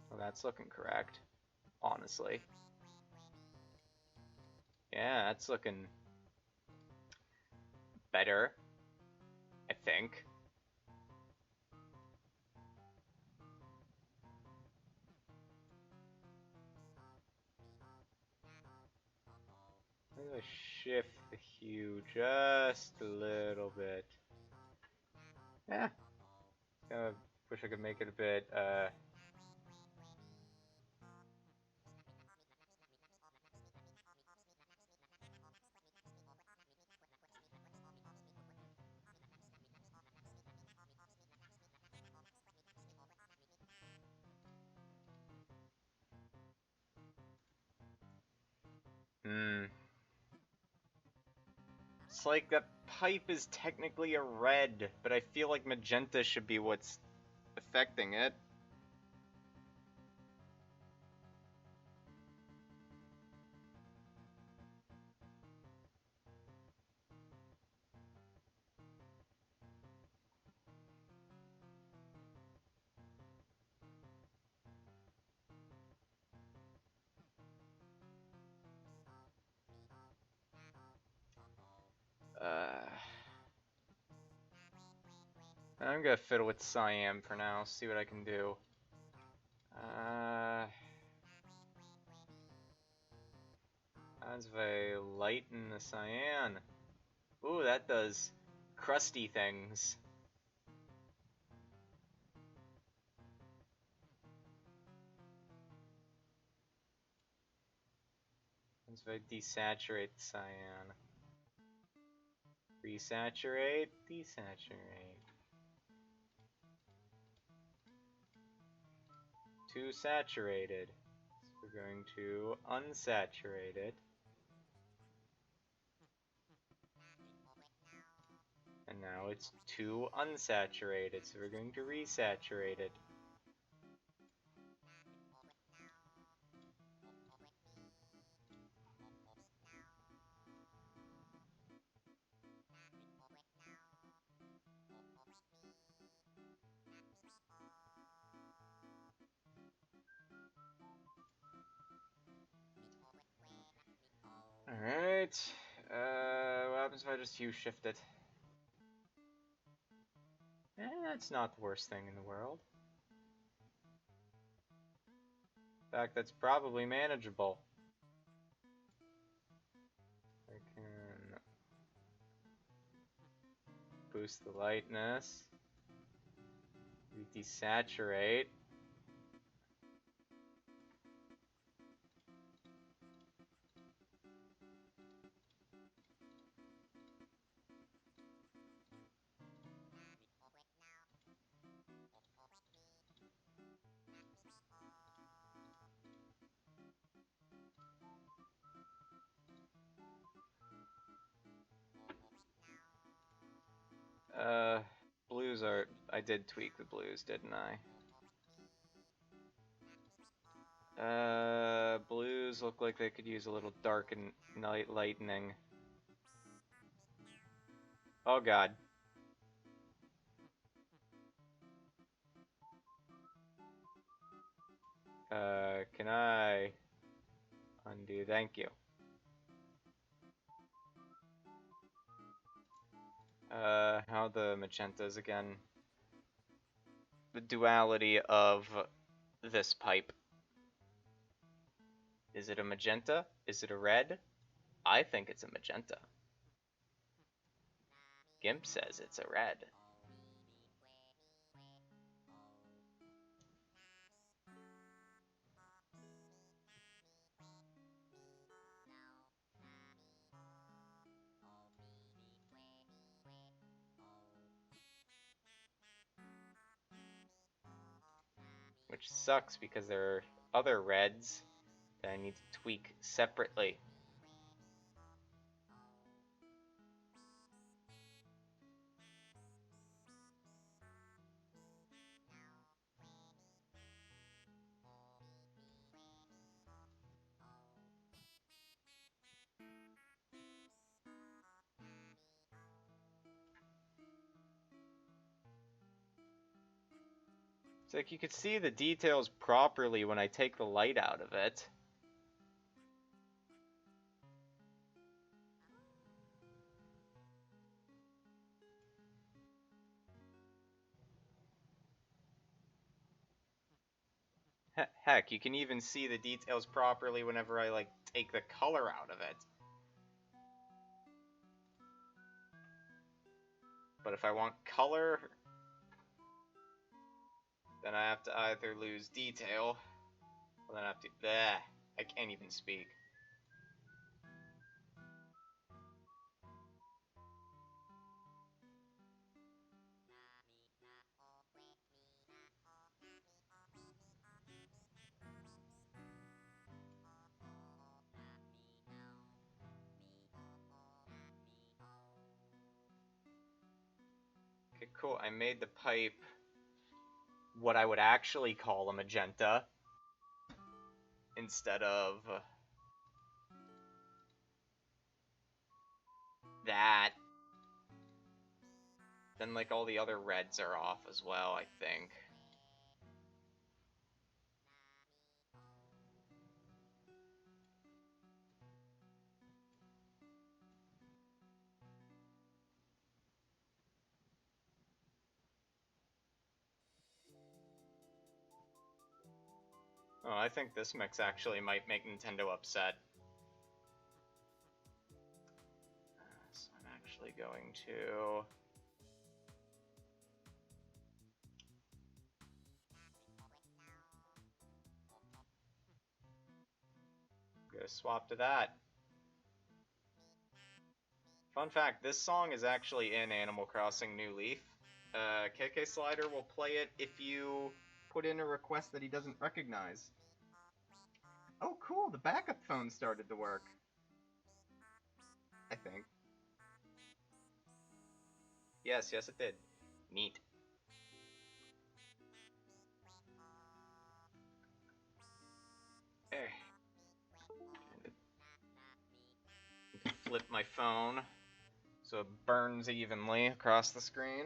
Well, that's looking correct, honestly. Yeah, that's looking better, I think. I'm gonna shift the hue just a little bit. Yeah. Wish I could make it a bit, It's like that pipe is technically a red, but I feel like magenta should be what's affecting it. I'm gonna fiddle with cyan for now, see what I can do. As if I lighten the cyan. Ooh, that does crusty things. As if I desaturate the cyan. Resaturate, desaturate. Too saturated. So we're going to unsaturate it. And now it's too unsaturated, so we're going to resaturate it. Alright. What happens if I just hue shift it? That's not the worst thing in the world. In fact, that's probably manageable. I can boost the lightness. We desaturate. Blues are... I did tweak the blues, didn't I? Blues look like they could use a little dark and night lightening. Oh god. Can I undo? Thank you. How the magentas again? The duality of this pipe. Is it a magenta? Is it a red? I think it's a magenta. Gimp says it's a red. which sucks because there are other reds that I need to tweak separately. It's like you could see the details properly when I take the light out of it. Heck, you can even see the details properly whenever I, like, take the color out of it. But if I want color, then I have to either lose detail, or then I have to... Bleh, I can't even speak. Okay, cool. I made the pipe what I would actually call a magenta instead of that. Then, like, all the other reds are off as well, I think. Oh, I think this mix actually might make Nintendo upset. So I'm actually going to... go swap to that. Fun fact, this song is actually in Animal Crossing New Leaf. KK Slider will play it if you put in a request that he doesn't recognize. Oh, cool, the backup phone started to work. I think. Yes, it did. Neat. Hey. Flip my phone so it burns evenly across the screen.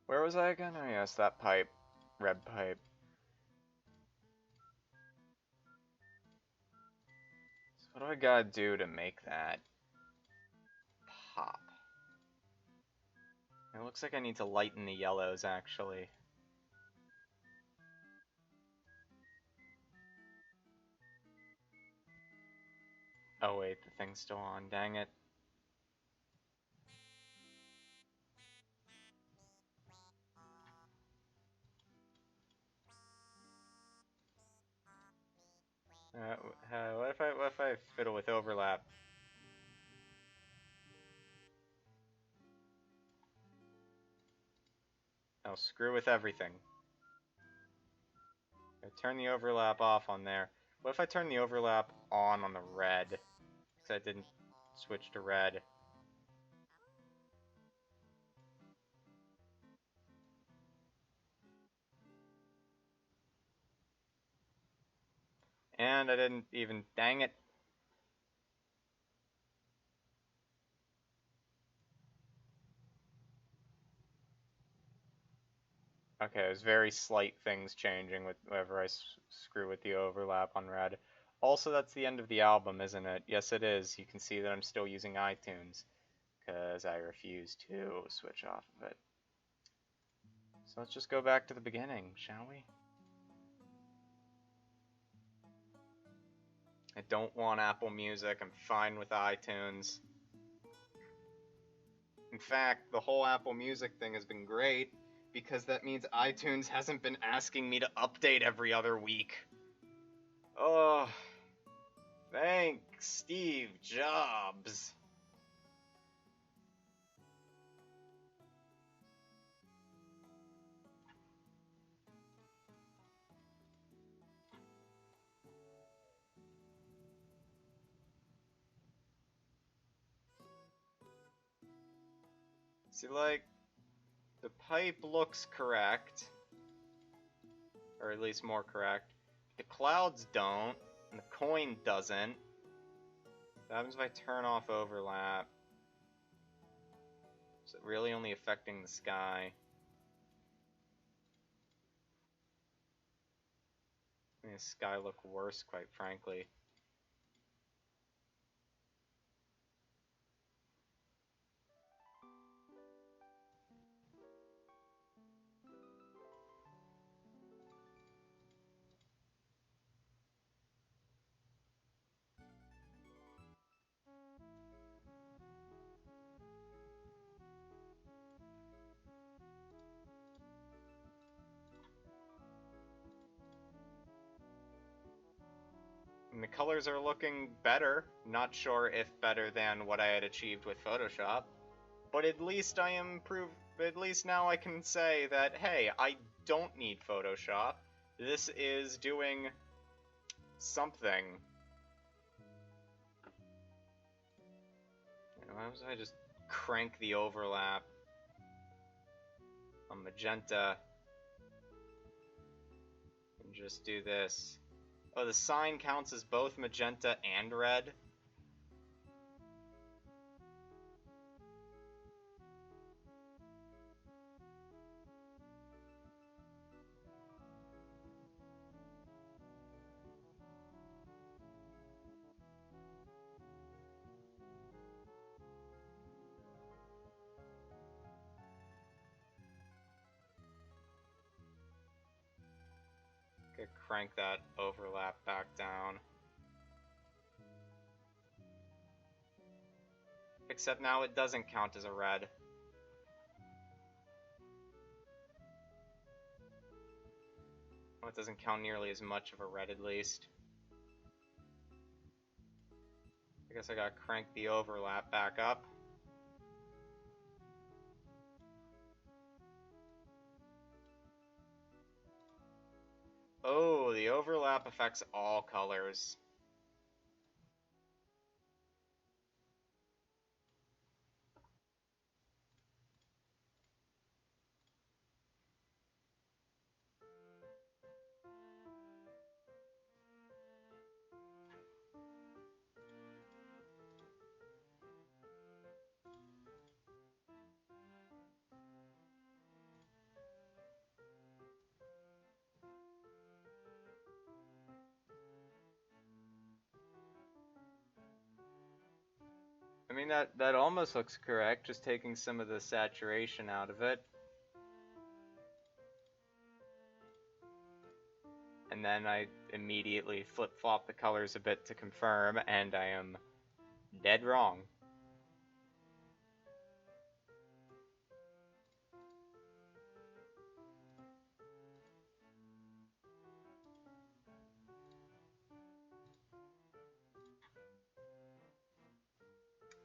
Where was I again? Oh yes, that pipe. Red pipe. So what do I gotta do to make that pop? It looks like I need to lighten the yellows, actually. Oh wait, the thing's still on, dang it. What if I fiddle with overlap? Oh, screw with everything. I turn the overlap off on there. What if I turn the overlap on the red? Because I didn't switch to red. And I didn't even, dang it. Okay, there's very slight things changing with whenever I screw with the overlap on red. Also, that's the end of the album, isn't it? Yes, it is. You can see that I'm still using iTunes, because I refuse to switch off of it. So let's just go back to the beginning, shall we? I don't want Apple Music. I'm fine with iTunes. In fact, the whole Apple Music thing has been great because that means iTunes hasn't been asking me to update every other week. Oh, thanks, Steve Jobs. See, like, the pipe looks correct, or at least more correct. The clouds don't, and the coin doesn't. What happens if I turn off overlap? Is it really only affecting the sky? I mean, the sky look worse, quite frankly. And the colors are looking better. Not sure if better than what I had achieved with Photoshop, but at least I am at least now I can say that, hey, I don't need Photoshop. This is doing something. Why was I just crank the overlap on magenta and just do this? Oh, the sign counts as both magenta and red? Could crank that overlap back down. Except now it doesn't count as a red. Well, it doesn't count nearly as much of a red, at least. I guess I gotta crank the overlap back up. Oh, the overlap affects all colors. I mean, that almost looks correct, just taking some of the saturation out of it. And then I immediately flip-flop the colors a bit to confirm, and I am dead wrong.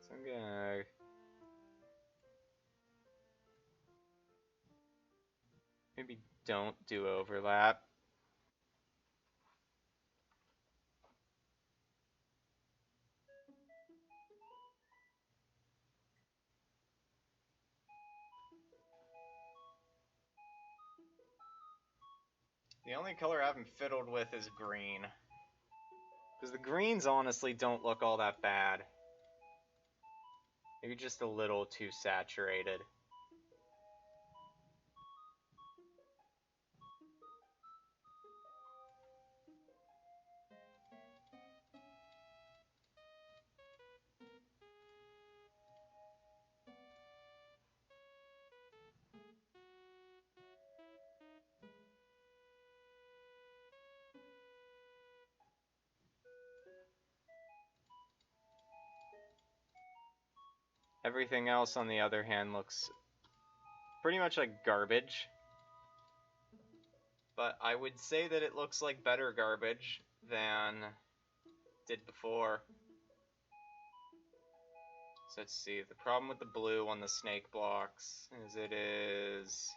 So I'm gonna... maybe don't do overlap. The only color I haven't fiddled with is green. Because the greens honestly don't look all that bad. Maybe just a little too saturated. Everything else, on the other hand, looks pretty much like garbage. But I would say that it looks like better garbage than it did before. So let's see, the problem with the blue on the snake blocks is it is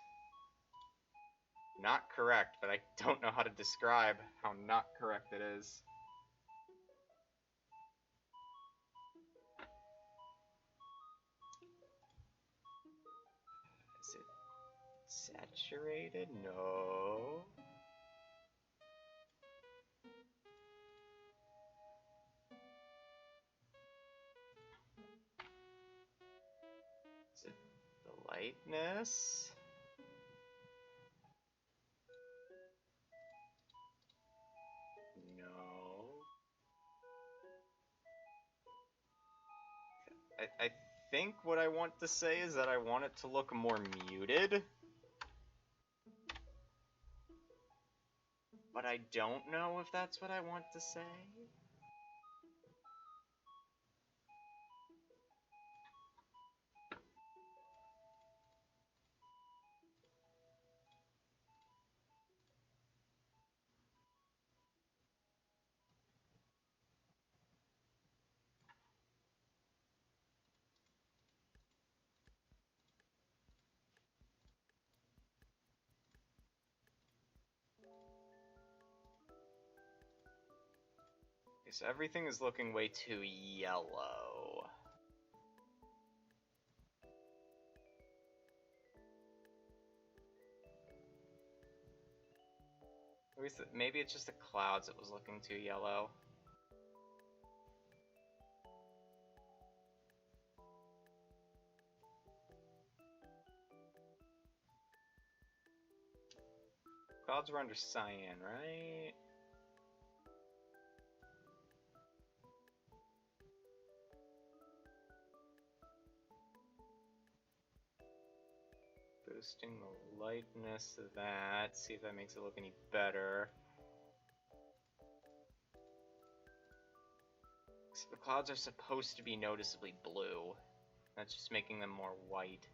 not correct, but I don't know how to describe how not correct it is. Saturated? No. Is it the lightness? No. I think what I want to say is that I want it to look more muted. But I don't know if that's what I want to say. Okay, so everything is looking way too yellow. Maybe it's just the clouds that was looking too yellow. Clouds were under cyan, right? Boosting the lightness of that. See if that makes it look any better. So the clouds are supposed to be noticeably blue. That's just making them more white.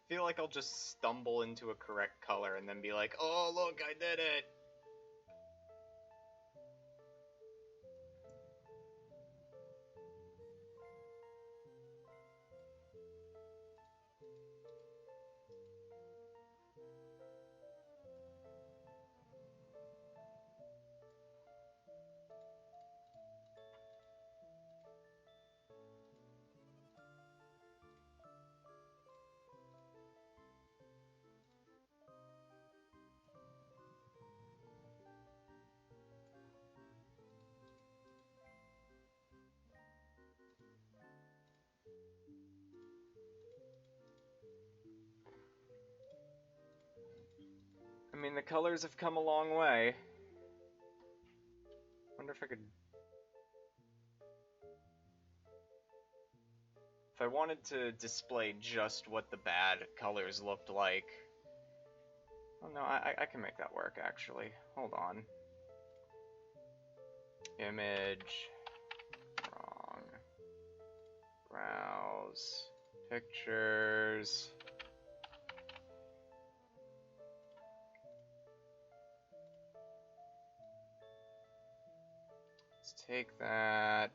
I feel like I'll just stumble into a correct color and then be like, oh look, I did it! I mean, the colors have come a long way. Wonder if I could... If I wanted to display just what the bad colors looked like... Oh no, I can make that work, actually. Hold on. Image... Wrong. Browse... Pictures... Let's take that...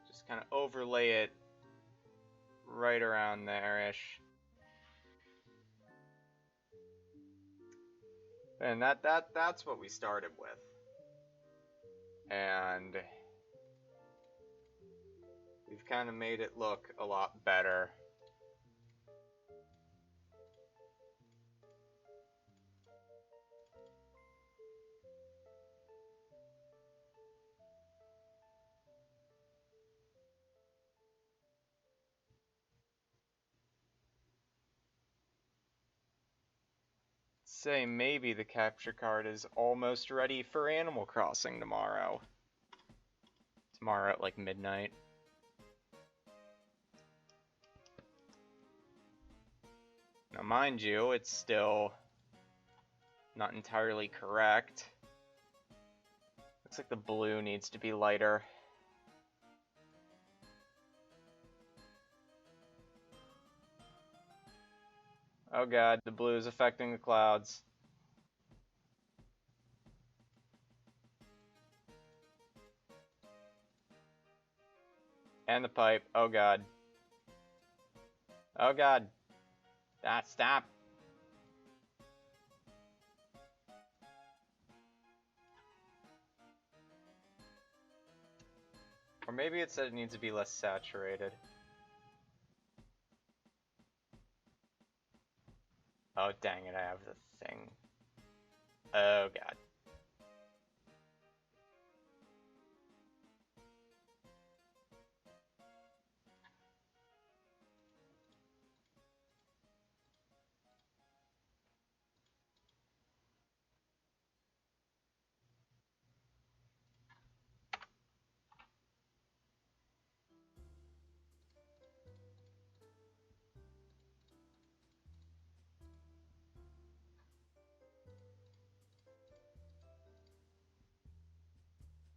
Just kind of overlay it right around there-ish. And that's what we started with. And we've kind of made it look a lot better. Say maybe the capture card is almost ready for Animal Crossing tomorrow. Tomorrow at like midnight. Now mind you, it's still not entirely correct. Looks like the blue needs to be lighter. Oh god, the blue is affecting the clouds. And the pipe. Oh god. Oh god. Ah, stop. Or maybe it said it needs to be less saturated. Oh dang it, I have the thing. Oh god.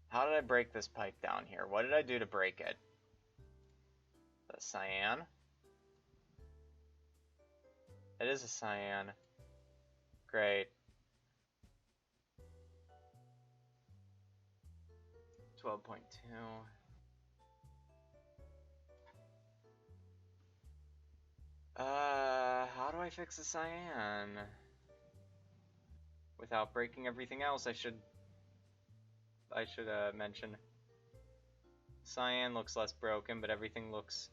How did I break this pipe down here? What did I do to break it? The cyan? It is a cyan. Great. 12.2. How do I fix the cyan? Without breaking everything else, I should mention. Cyan looks less broken, but everything looks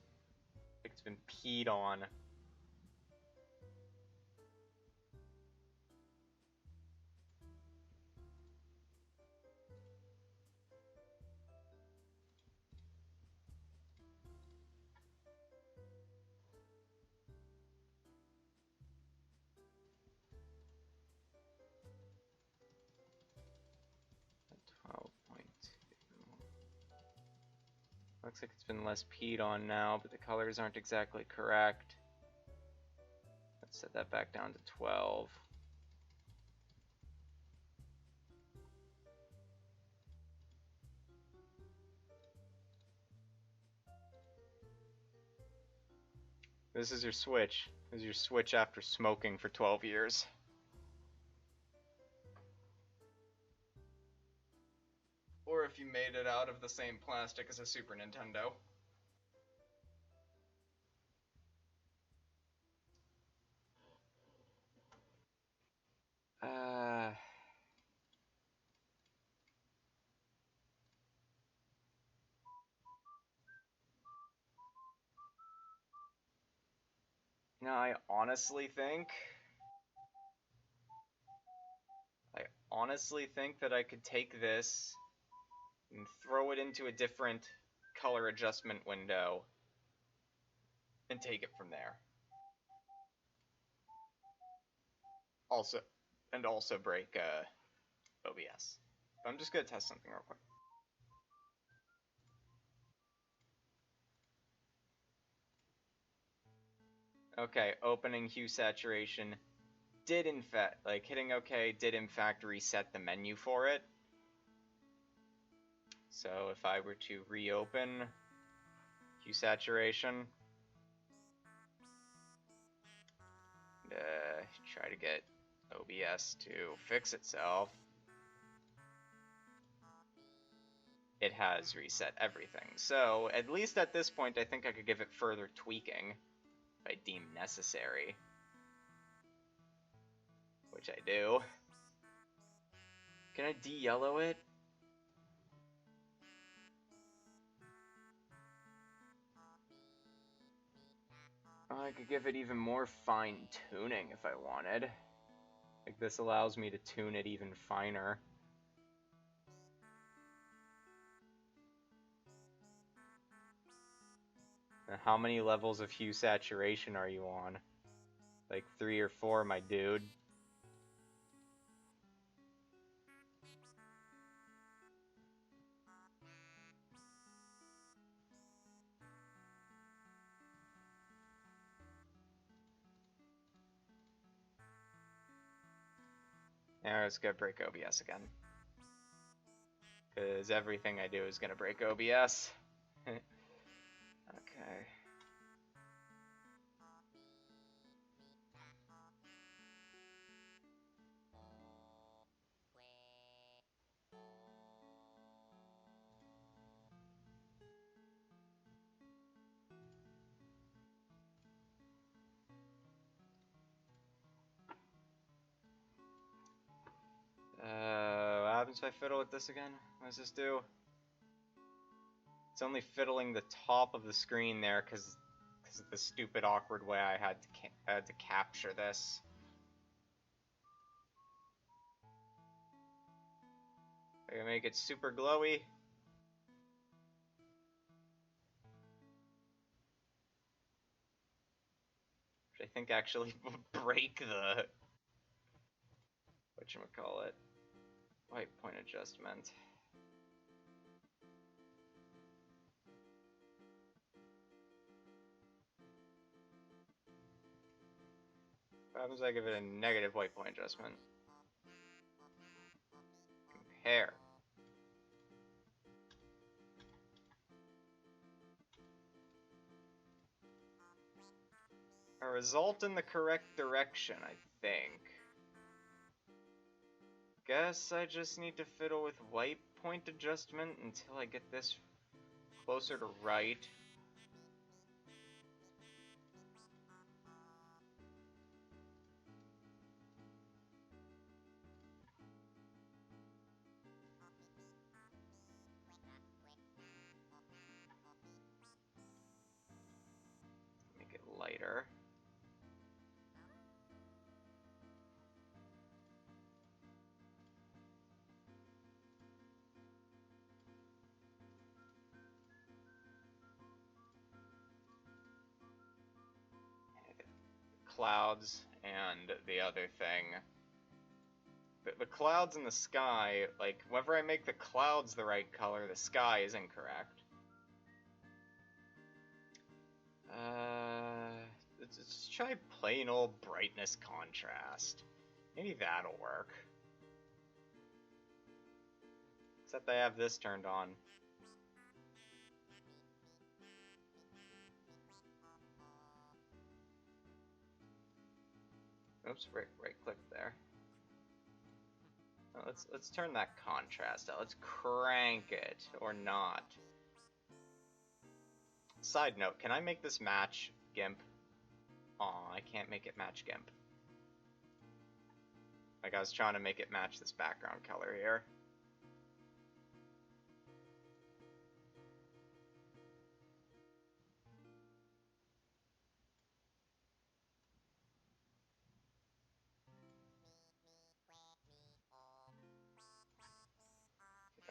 like it's been peed on. Looks like it's been less peed on now, but the colors aren't exactly correct. Let's set that back down to 12. This is your switch. This is your switch after smoking for 12 years. Or if you made it out of the same plastic as a Super Nintendo. Now I honestly think that I could take this and throw it into a different color adjustment window and take it from there. Also break OBS. But I'm just gonna test something real quick. Okay, opening hue saturation did in fact, like hitting OK did in fact reset the menu for it. So if I were to reopen hue saturation, try to get OBS to fix itself, it has reset everything. So at least at this point, I think I could give it further tweaking if I deem necessary, which I do. Can I de-yellow it? Oh, I could give it even more fine-tuning if I wanted. Like, this allows me to tune it even finer. Now, how many levels of hue saturation are you on? Like 3 or 4, my dude. Now let's go break OBS again. Because everything I do is going to break OBS. Okay. happens if I fiddle with this again? What does this do? It's only fiddling the top of the screen there because of the stupid awkward way I had to capture this. I'm gonna make it super glowy. Which I think actually will break the whatchamacallit, white point adjustment. What happens if I give it a negative white point adjustment? Compare. A result in the correct direction, I think. Guess I just need to fiddle with white point adjustment until I get this closer to right. Make it lighter. Clouds and the other thing. The clouds in the sky, like, whenever I make the clouds the right color, the sky is incorrect. Let's try plain old brightness contrast. Maybe that'll work. Except I have this turned on. Oops, right click there. Now let's turn that contrast out. Let's crank it or not. Side note, can I make this match GIMP? Aw, I can't make it match GIMP. Like, I was trying to make it match this background color here.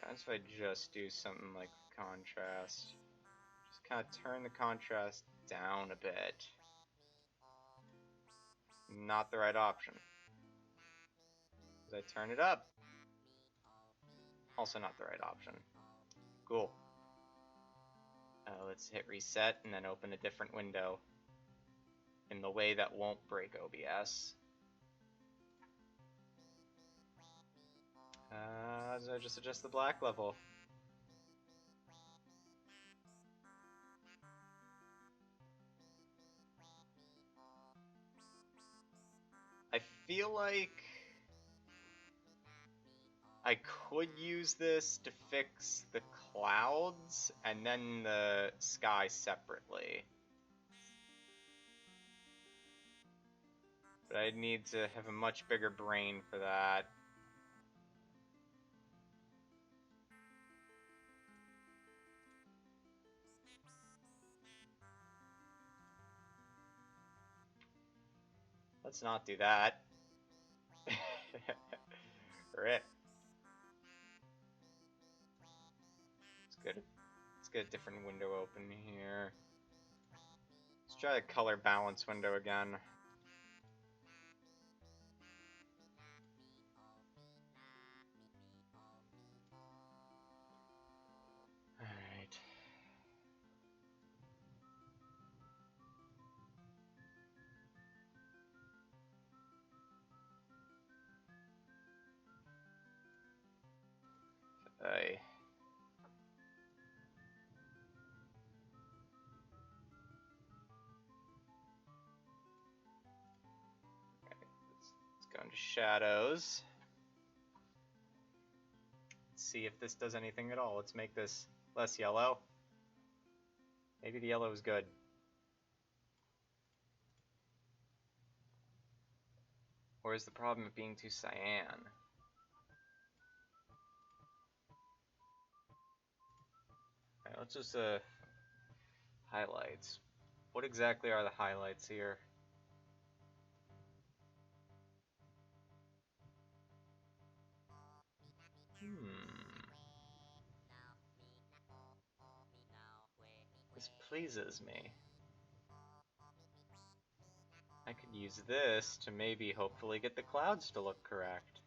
What if I just do something like contrast? Just kind of turn the contrast down a bit. Not the right option. As I turn it up, also not the right option. Cool. Let's hit reset and then open a different window in the way that won't break OBS. So I just adjust the black level. I feel like I could use this to fix the clouds and then the sky separately. But I'd need to have a much bigger brain for that. Let's not do that. Rip. Let's get a different window open here. Let's try the color balance window again. Alright. Okay, let's go into shadows. Let's see if this does anything at all. Let's make this less yellow. Maybe the yellow is good. Or is the problem of being too cyan? Alright, let's just highlights. What exactly are the highlights here? This pleases me. I could use this to maybe hopefully get the clouds to look correct.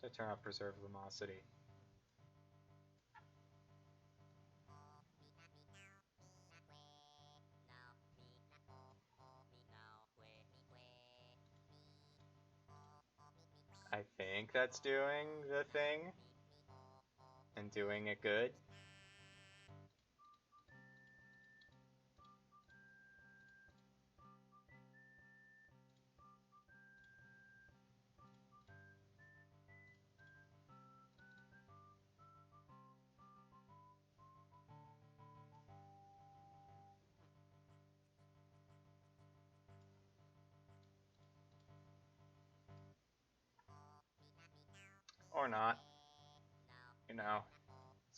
To turn off preserve luminosity. I think that's doing the thing and doing it good. Or not. You know,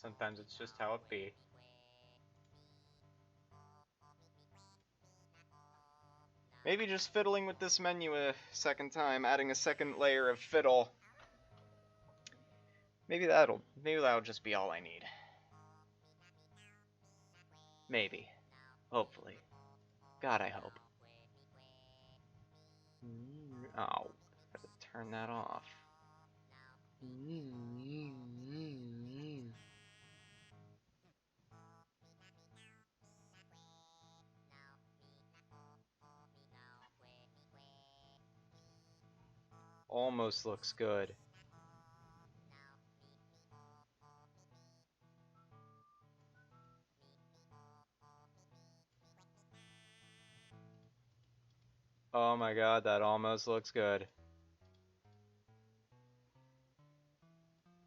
sometimes it's just how it be. Maybe just fiddling with this menu a second time, adding a second layer of fiddle. Maybe that'll just be all I need. Maybe. Hopefully. God, I hope. Oh, gotta turn that off. Almost looks good. Oh my god, that almost looks good.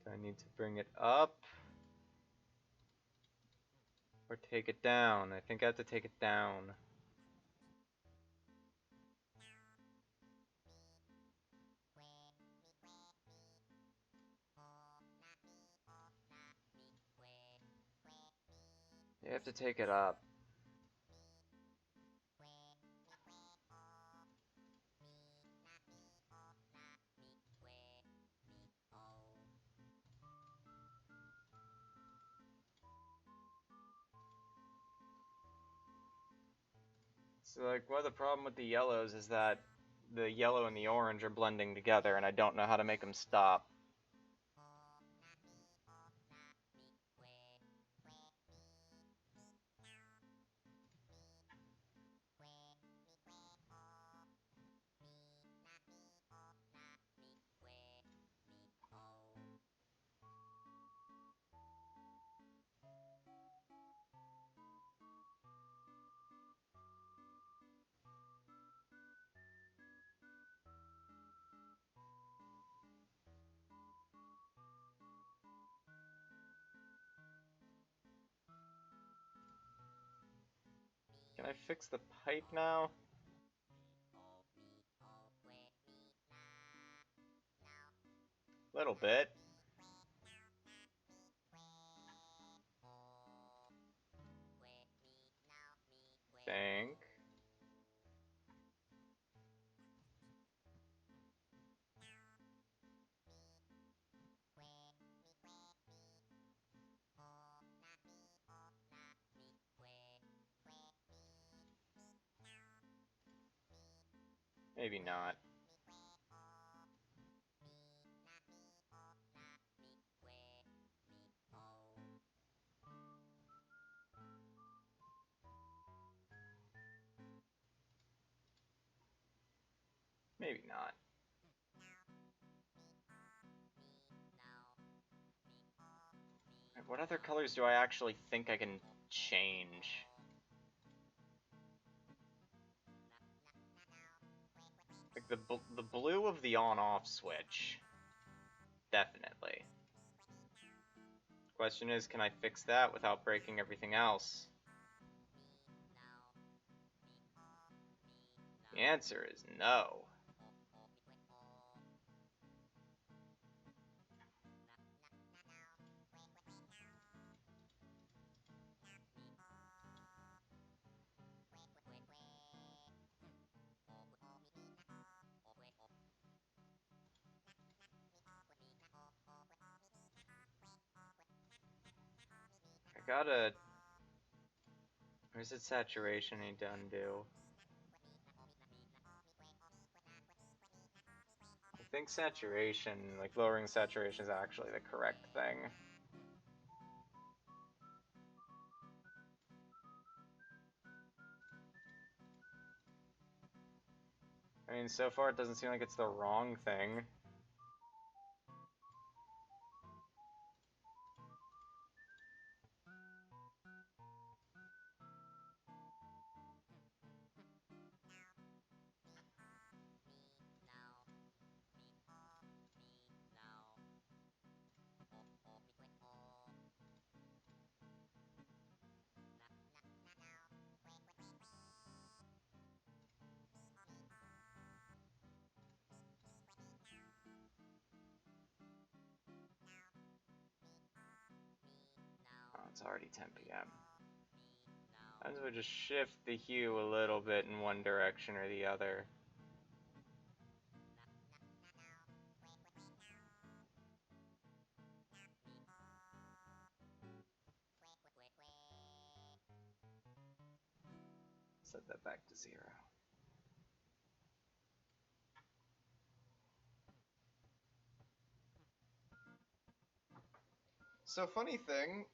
Do I need to bring it up? Or take it down? I think I have to take it down. You have to take it up. So, like, one of the problem with the yellows is that the yellow and the orange are blending together, and I don't know how to make them stop. Can I fix the pipe now? Little bit. Think. Maybe not. Maybe not. What other colors do I actually think I can change? Like the blue of the on-off switch. Definitely. Question is, can I fix that without breaking everything else? The answer is no. gotta... Or is it saturation I need to undo? I think saturation, like lowering saturation is actually the correct thing. I mean, so far it doesn't seem like it's the wrong thing. Oh, it's already 10 p.m. I might as well just shift the hue a little bit in one direction or the other. Set that back to 0. So funny thing,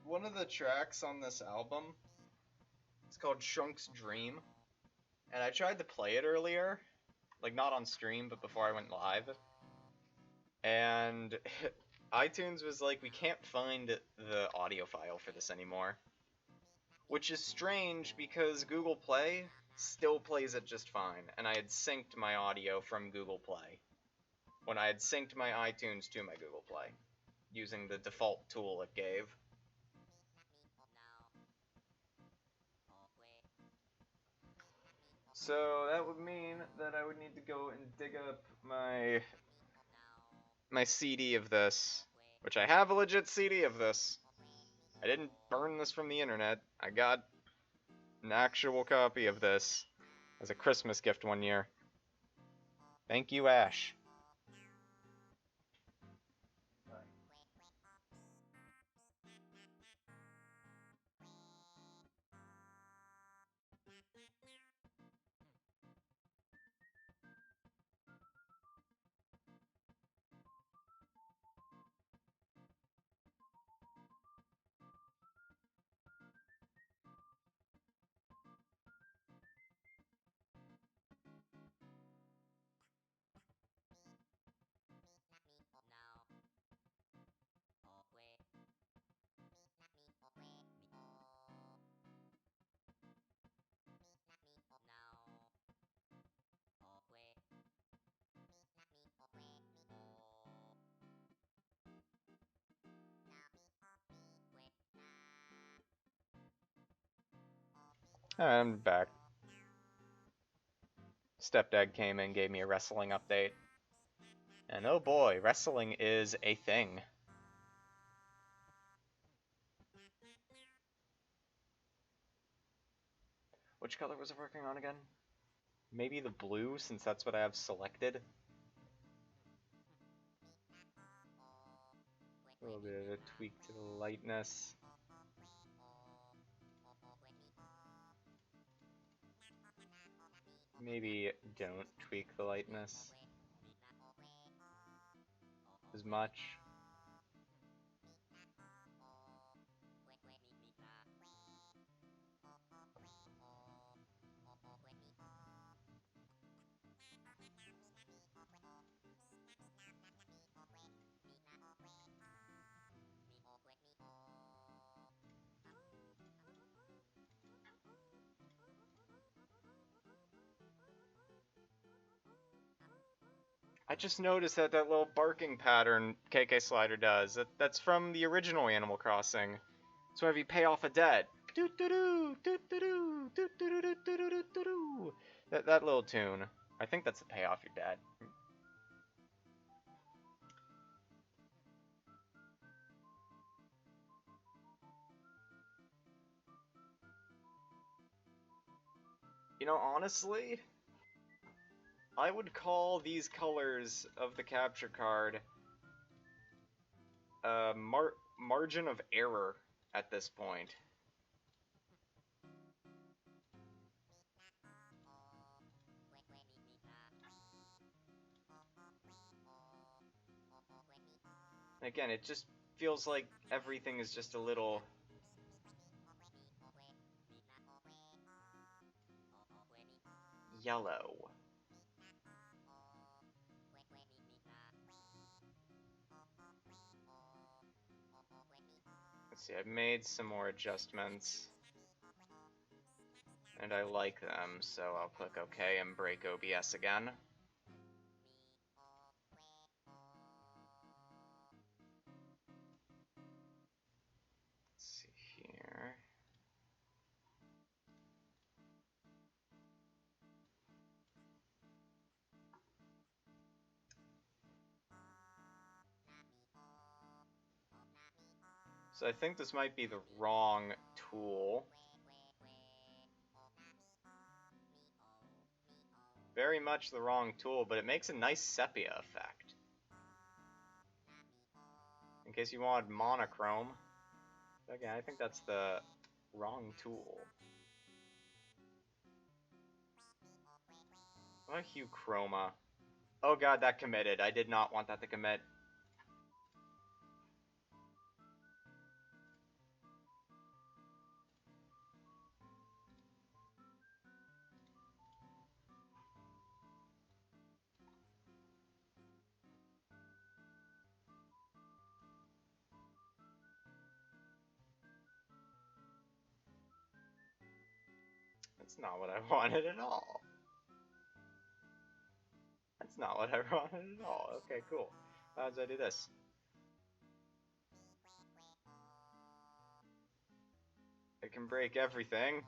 one of the tracks on this album is called Shunk's Dream, and I tried to play it earlier, like not on stream, but before I went live, and iTunes was like, we can't find the audio file for this anymore, which is strange because Google Play still plays it just fine, and I had synced my audio from Google Play when I had synced my iTunes to my Google Play using the default tool it gave. So that would mean that I would need to go and dig up my CD of this, which I have a legit CD of this. I didn't burn this from the internet. I got an actual copy of this as a Christmas gift one year. Thank you, Ash. I'm back. Stepdad came and gave me a wrestling update. And oh boy, wrestling is a thing. Which color was it working on again? Maybe the blue, since that's what I have selected. A little bit of a tweak to the lightness. Maybe don't tweak the lightness as much. I just noticed that little barking pattern KK Slider does. That's from the original Animal Crossing. So if you pay off a debt, that little tune. I think that's to pay off your debt. You know, honestly, I would call these colors of the capture card margin of error at this point. Again, it just feels like everything is just a little yellow. Let's see, I've made some more adjustments, and I like them, so I'll click OK and break OBS again. Let's see here. So I think this might be the wrong tool. Very much the wrong tool, but it makes a nice sepia effect. In case you wanted monochrome. Again, I think that's the wrong tool. What hue chroma? Oh god, that committed. I did not want that to commit. That's not what I wanted at all. That's not what I wanted at all. Okay, cool. How does I do this? I can break everything.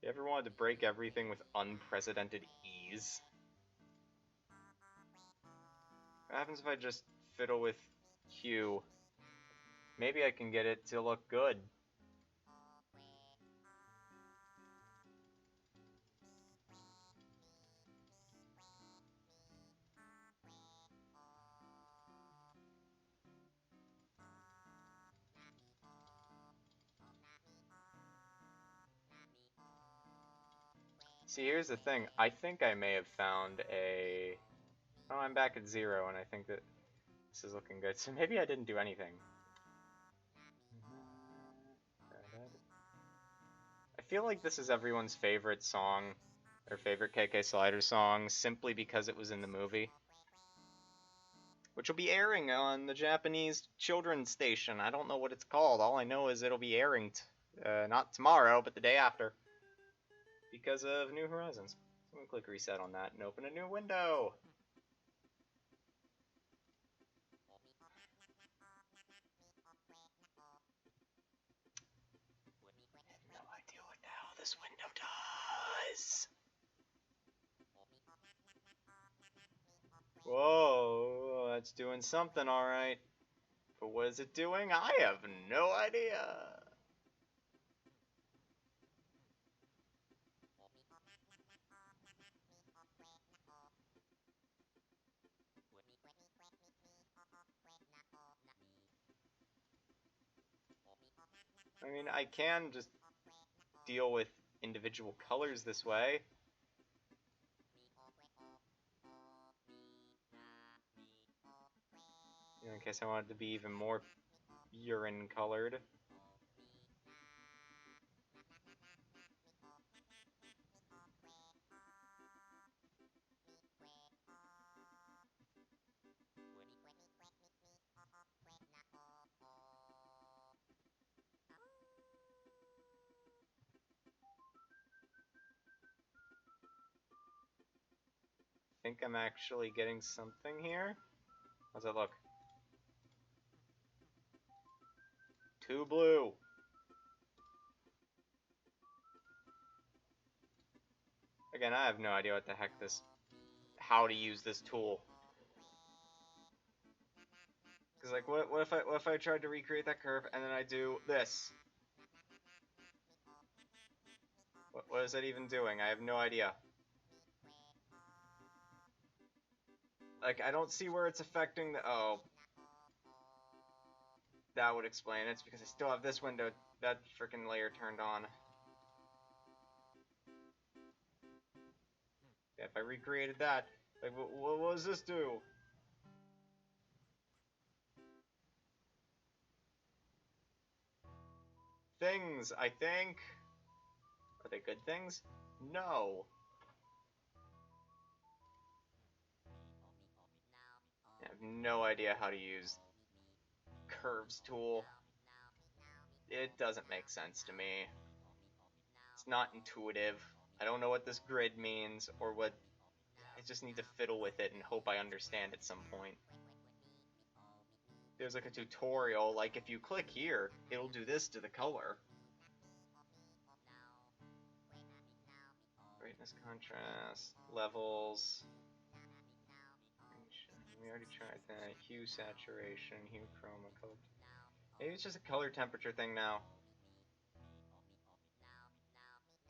You ever wanted to break everything with unprecedented ease? What happens if I just fiddle with hue? Maybe I can get it to look good. See, here's the thing. I think I may have found a... Oh, I'm back at 0, and I think that this is looking good. So maybe I didn't do anything. I feel like this is everyone's favorite song, or favorite KK Slider song, simply because it was in the movie. Which will be airing on the Japanese children's station. I don't know what it's called. All I know is it'll be airing, not tomorrow, but the day after. Because of New Horizons. So I'm going to click reset on that and open a new window. I have no idea what the hell this window does. Whoa, that's doing something alright. But what is it doing? I have no idea. I mean, I can just deal with individual colors this way. You know, in case I wanted to be even more urine colored. I think I'm actually getting something here. How's that look? Too blue. Again, I have no idea what the heck how to use this tool. Cause like, what if I tried to recreate that curve and then I do this? What is that even doing? I have no idea. Like, I don't see where it's affecting the, oh. That would explain it. It's because I still have this window, that freaking layer turned on. Yeah, if I recreated that, like, what does this do? Things, I think. Are they good things? No. I have no idea how to use curves tool. It doesn't make sense to me. It's not intuitive. I don't know what this grid means or what. I just need to fiddle with it and hope I understand at some point. There's like a tutorial, like if you click here, it'll do this to the color. Brightness, contrast, levels. We already tried that. Hue, saturation, hue, chroma, color. Maybe it's just a color temperature thing now.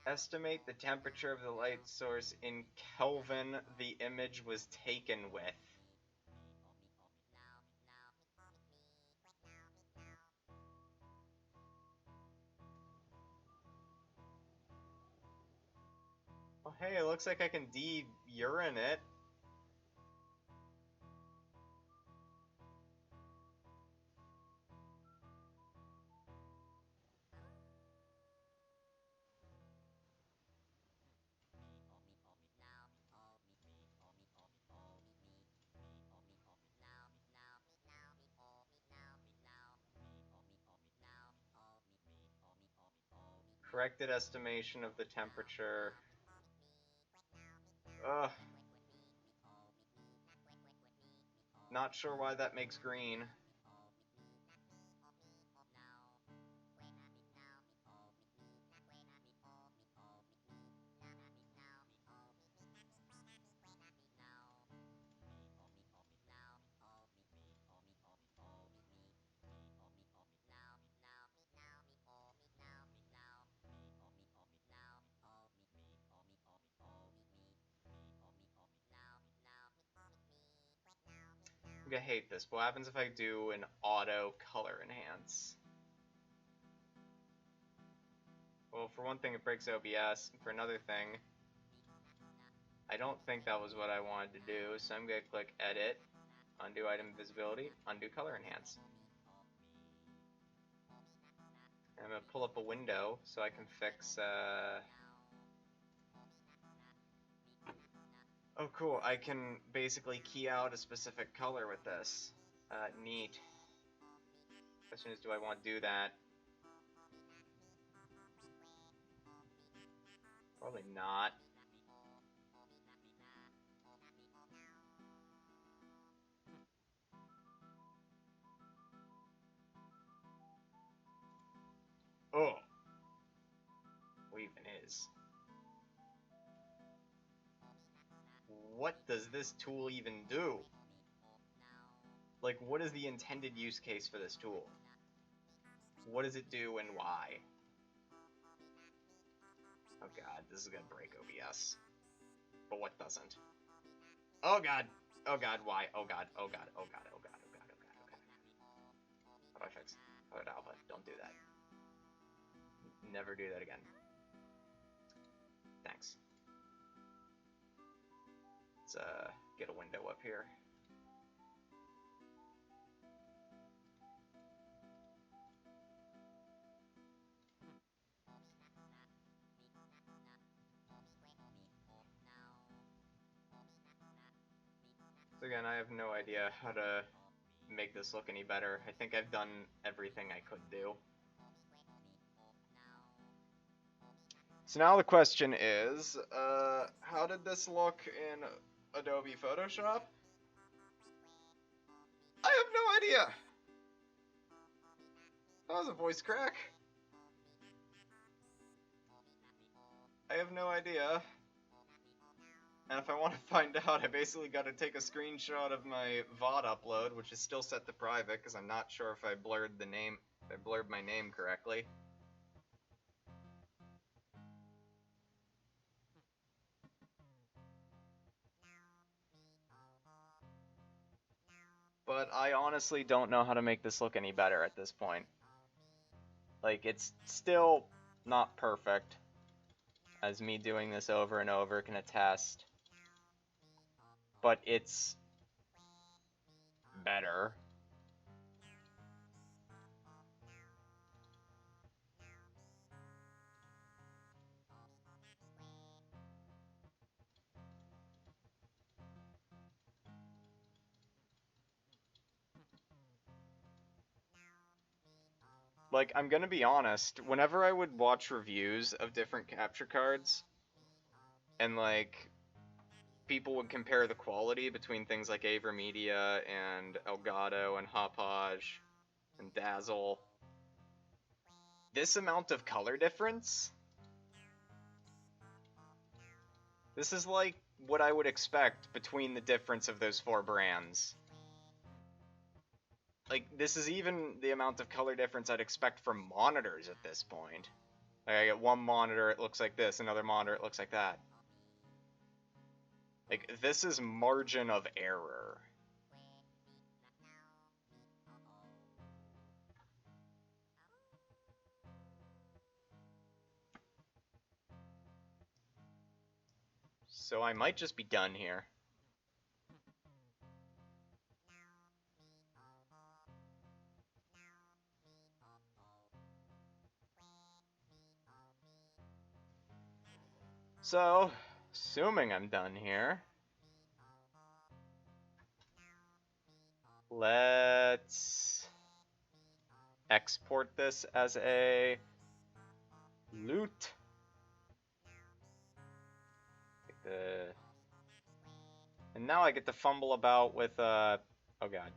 Estimate the temperature of the light source in Kelvin the image was taken with. Oh hey, it looks like I can de-urine it. Corrected estimation of the temperature. Ugh. Not sure why that makes green. I'm gonna hate this. What happens if I do an auto color enhance? Well, for one thing, it breaks OBS. For another thing, I don't think that was what I wanted to do, so I'm gonna click Edit, Undo Item Visibility, Undo Color Enhance. And I'm gonna pull up a window so I can fix, Oh cool, I can basically key out a specific color with this. Neat. Question is, do I want to do that? Probably not. Oh! What even is? What does this tool even do? Like, what is the intended use case for this tool? What does it do and why? Oh god, this is gonna break OBS. But what doesn't? Oh god! Oh god, why? Oh god, oh god, oh god, oh god, oh god, oh god, oh god. How do I fix? Oh, alpha, don't do that. Never do that again. Thanks. Let's get a window up here. So again, I have no idea how to make this look any better. I think I've done everything I could do. So now the question is, how did this look in Adobe Photoshop? I have no idea! That was a voice crack. I have no idea. And if I want to find out, I basically got to take a screenshot of my VOD upload, which is still set to private, because I'm not sure if I blurred the name, if I blurred my name correctly. But I honestly don't know how to make this look any better at this point. Like, it's still not perfect, as me doing this over and over can attest. But it's better. Like, I'm gonna be honest, whenever I would watch reviews of different capture cards, and like, people would compare the quality between things like Avermedia and Elgato and Hauppauge and Dazzle, this amount of color difference, this is like what I would expect between the difference of those four brands. Like, this is even the amount of color difference I'd expect from monitors at this point. Like, I get one monitor, it looks like this, another monitor, it looks like that. Like, this is margin of error. So I might just be done here. So, assuming I'm done here, let's export this as a loot. And now I get to fumble about with, oh god.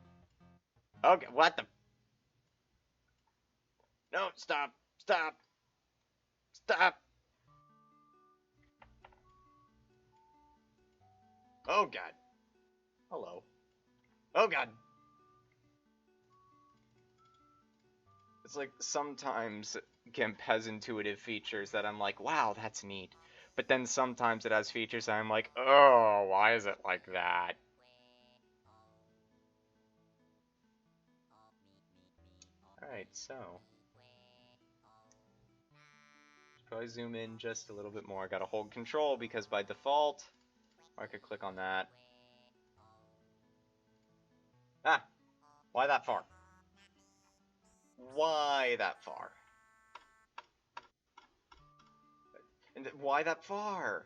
Okay, what the? No, stop, stop, stop. Oh god. Hello. Oh god. It's like sometimes GIMP has intuitive features that I'm like, wow, that's neat. But then sometimes it has features that I'm like, oh, why is it like that? Alright, so. Probably zoom in just a little bit more. I gotta hold control because by default, I could click on that. Ah! Why that far? Why that far? And why that far?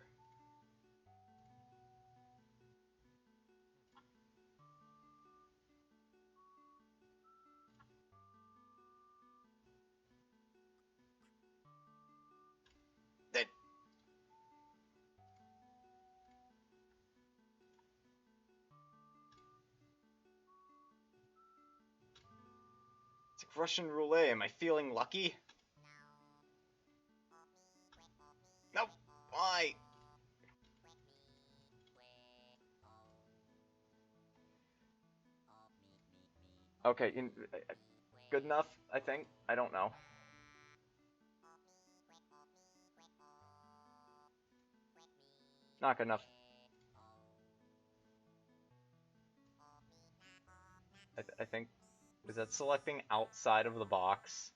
That. It's like Russian roulette. Am I feeling lucky? Nope. Why? Okay, good enough, I think. I don't know. Not good enough. I think, is that selecting outside of the box?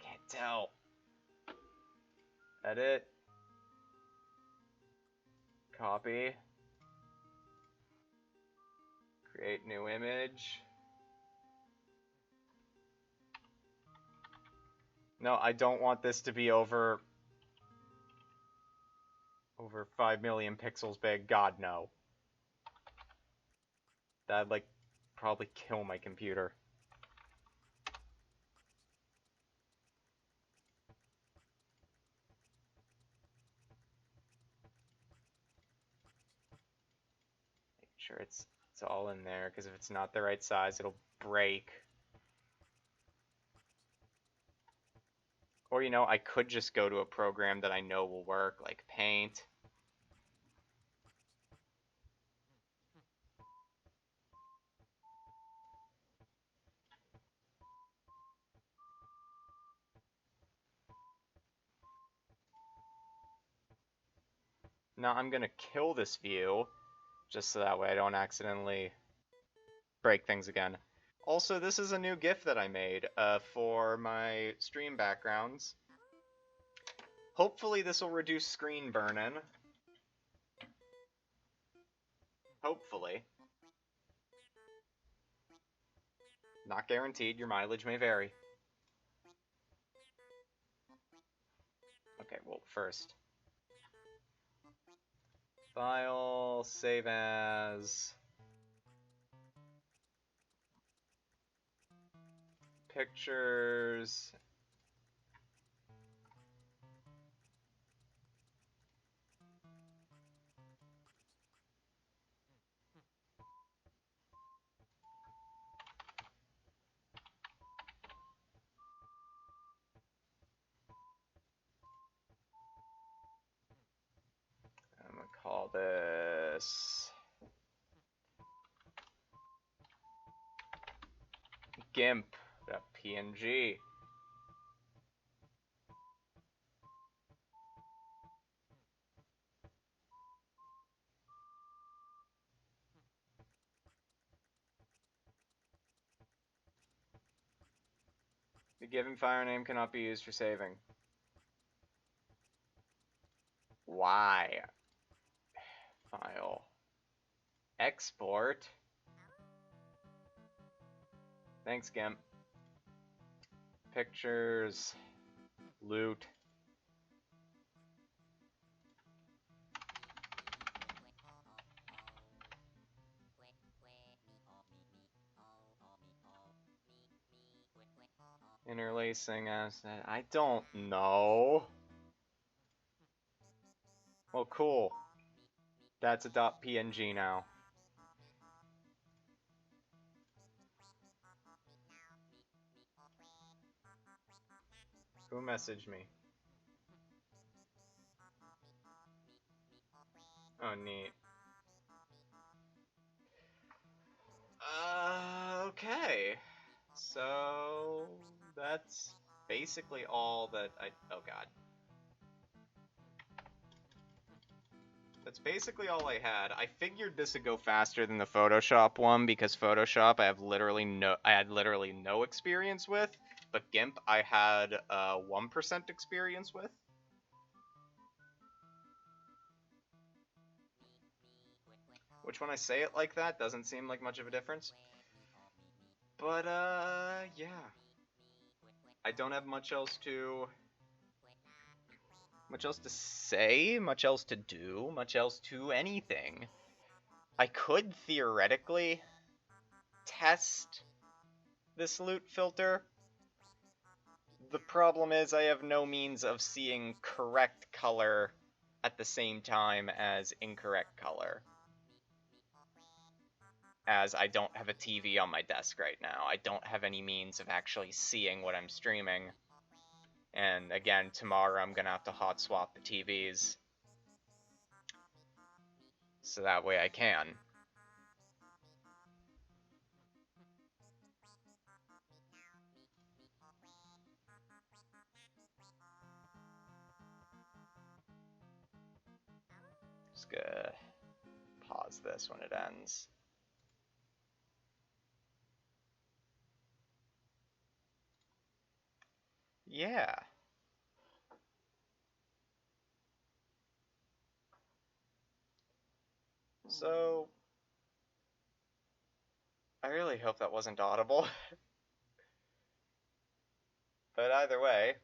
Can't tell. Edit. Copy. Create new image. No, I don't want this to be over 5 million pixels big. God, no. That'd, like, probably kill my computer. Make sure it's all in there, because if it's not the right size, it'll break. Or, you know, I could just go to a program that I know will work, like Paint. Now I'm gonna kill this view, just so that way I don't accidentally break things again. Also, this is a new GIF that I made for my stream backgrounds. Hopefully this will reduce screen burn-in. Hopefully. Not guaranteed, your mileage may vary. Okay, well, first. File, save as... Pictures... I'm gonna call this... GIMP.png. The given file name cannot be used for saving. Why? File. Export. Thanks, GIMP. Pictures. Loot. Interlacing asset. I don't know. Well, cool. That's a .png now. Who messaged me? Oh, neat. Okay. So that's basically all that I... Oh, God. That's basically all I had. I figured this would go faster than the Photoshop one because Photoshop I had literally no experience with, but GIMP I had 1% experience with. Which, when I say it like that, doesn't seem like much of a difference. But yeah. I don't have much else to say, much else to do, much else to anything. I could theoretically test this loot filter. The problem is I have no means of seeing correct color at the same time as incorrect color. As I don't have a TV on my desk right now. I don't have any means of actually seeing what I'm streaming. And again, tomorrow I'm gonna have to hot swap the TVs. So that way I can. Just gonna pause this when it ends. Yeah. So, I really hope that wasn't audible. But either way,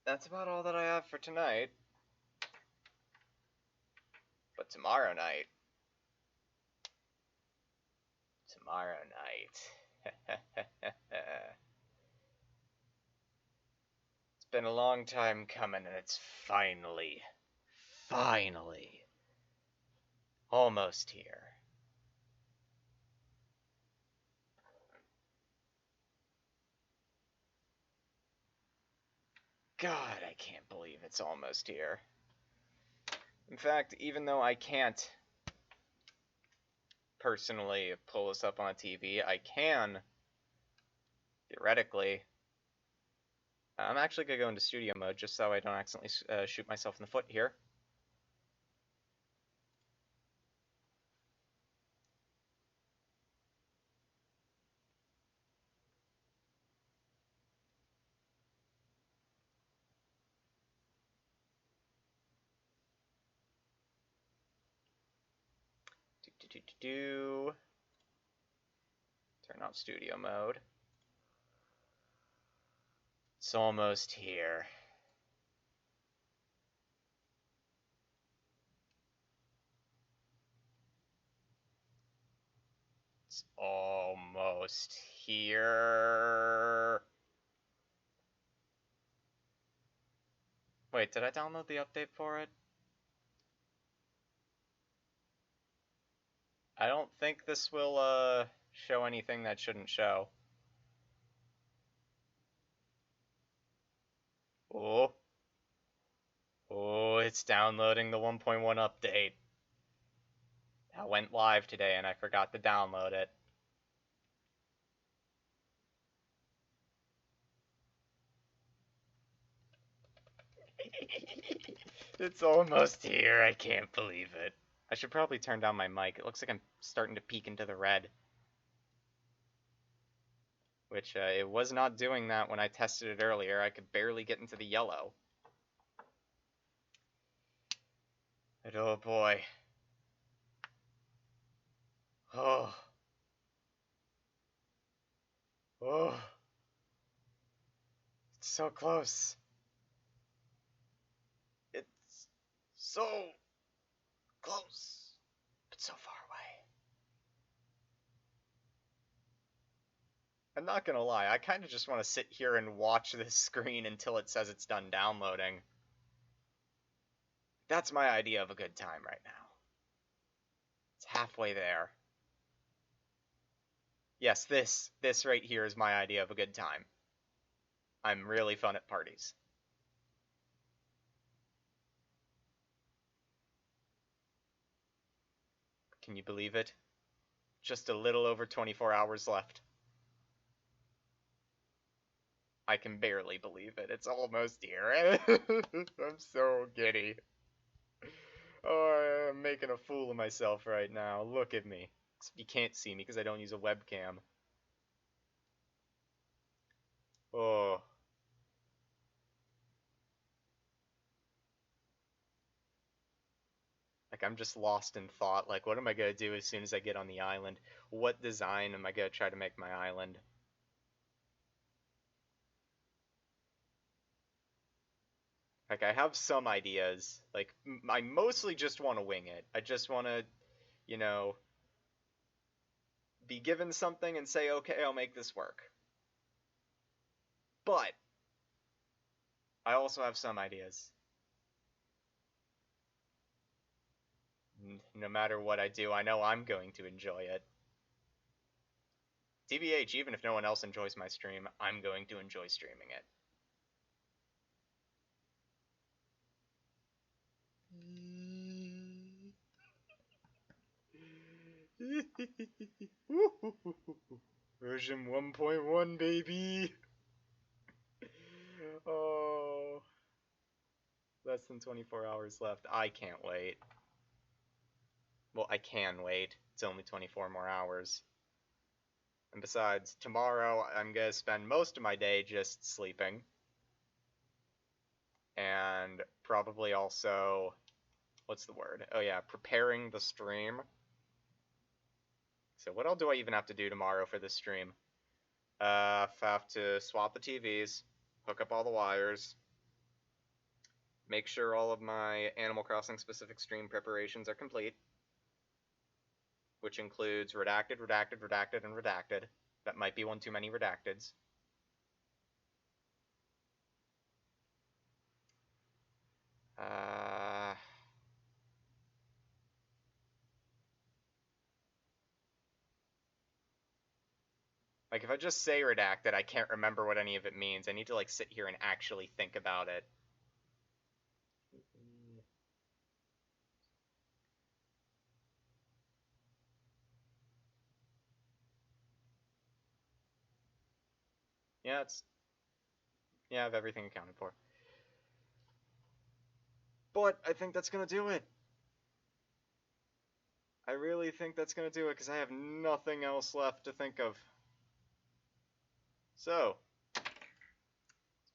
that's about all that I have for tonight. But tomorrow night, it's been a long time coming, and it's finally, almost here. God, I can't believe it's almost here. In fact, even though I can't personally pull this up on a TV, I can, theoretically, I'm actually gonna go into studio mode just so I don't accidentally shoot myself in the foot here. Turn off studio mode. It's almost here. It's almost here. Wait, did I download the update for it? I don't think this will, show anything that shouldn't show. Oh. Oh, it's downloading the 1.1 update. That went live today and I forgot to download it. It's almost here. I can't believe it. I should probably turn down my mic. It looks like I'm starting to peek into the red. Which, it was not doing that when I tested it earlier. I could barely get into the yellow. But oh boy. Oh. Oh. It's so close. It's so close, but so far away. I'm not gonna lie, I kind of just want to sit here and watch this screen until it says it's done downloading. That's my idea of a good time right now. It's halfway there. Yes, this right here is my idea of a good time. I'm really fun at parties. Can you believe it? Just a little over 24 hours left. I can barely believe it. It's almost here. I'm so giddy. Oh, I'm making a fool of myself right now. Look at me. You can't see me because I don't use a webcam. Oh. Like, I'm just lost in thought. Like, what am I gonna do as soon as I get on the island? What design am I gonna try to make my island? Like, I have some ideas. Like, I mostly just want to wing it. I just want to, you know, be given something and say, okay, I'll make this work. But I also have some ideas. No matter what I do, I know I'm going to enjoy it. TBH, even if no one else enjoys my stream, I'm going to enjoy streaming it. Version 1.1, baby! Oh, less than 24 hours left. I can't wait. Well, I can wait. It's only 24 more hours. And besides, tomorrow I'm gonna spend most of my day just sleeping. And probably also, what's the word? Oh yeah, preparing the stream. So what all do I even have to do tomorrow for this stream? Have to swap the TVs, hook up all the wires, make sure all of my Animal Crossing specific stream preparations are complete, which includes redacted, redacted, redacted, and redacted. That might be one too many redacteds. Like, if I just say redacted, I can't remember what any of it means. I need to, like, sit here and actually think about it. Yeah, Yeah, I have everything accounted for. But I think that's gonna do it. I really think that's gonna do it because I have nothing else left to think of. So,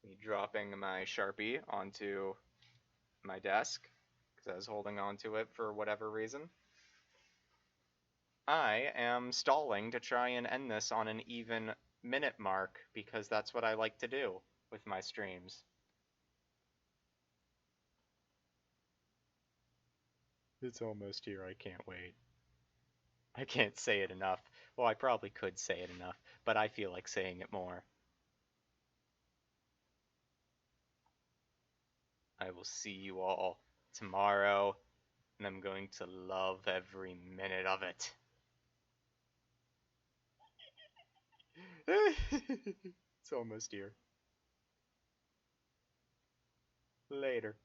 me dropping my Sharpie onto my desk because I was holding on to it for whatever reason. I am stalling to try and end this on an even minute mark because that's what I like to do with my streams. It's almost here. I can't wait. I can't say it enough. Well, I probably could say it enough, but I feel like saying it more. I will see you all tomorrow, and I'm going to love every minute of it. It's almost here. Later.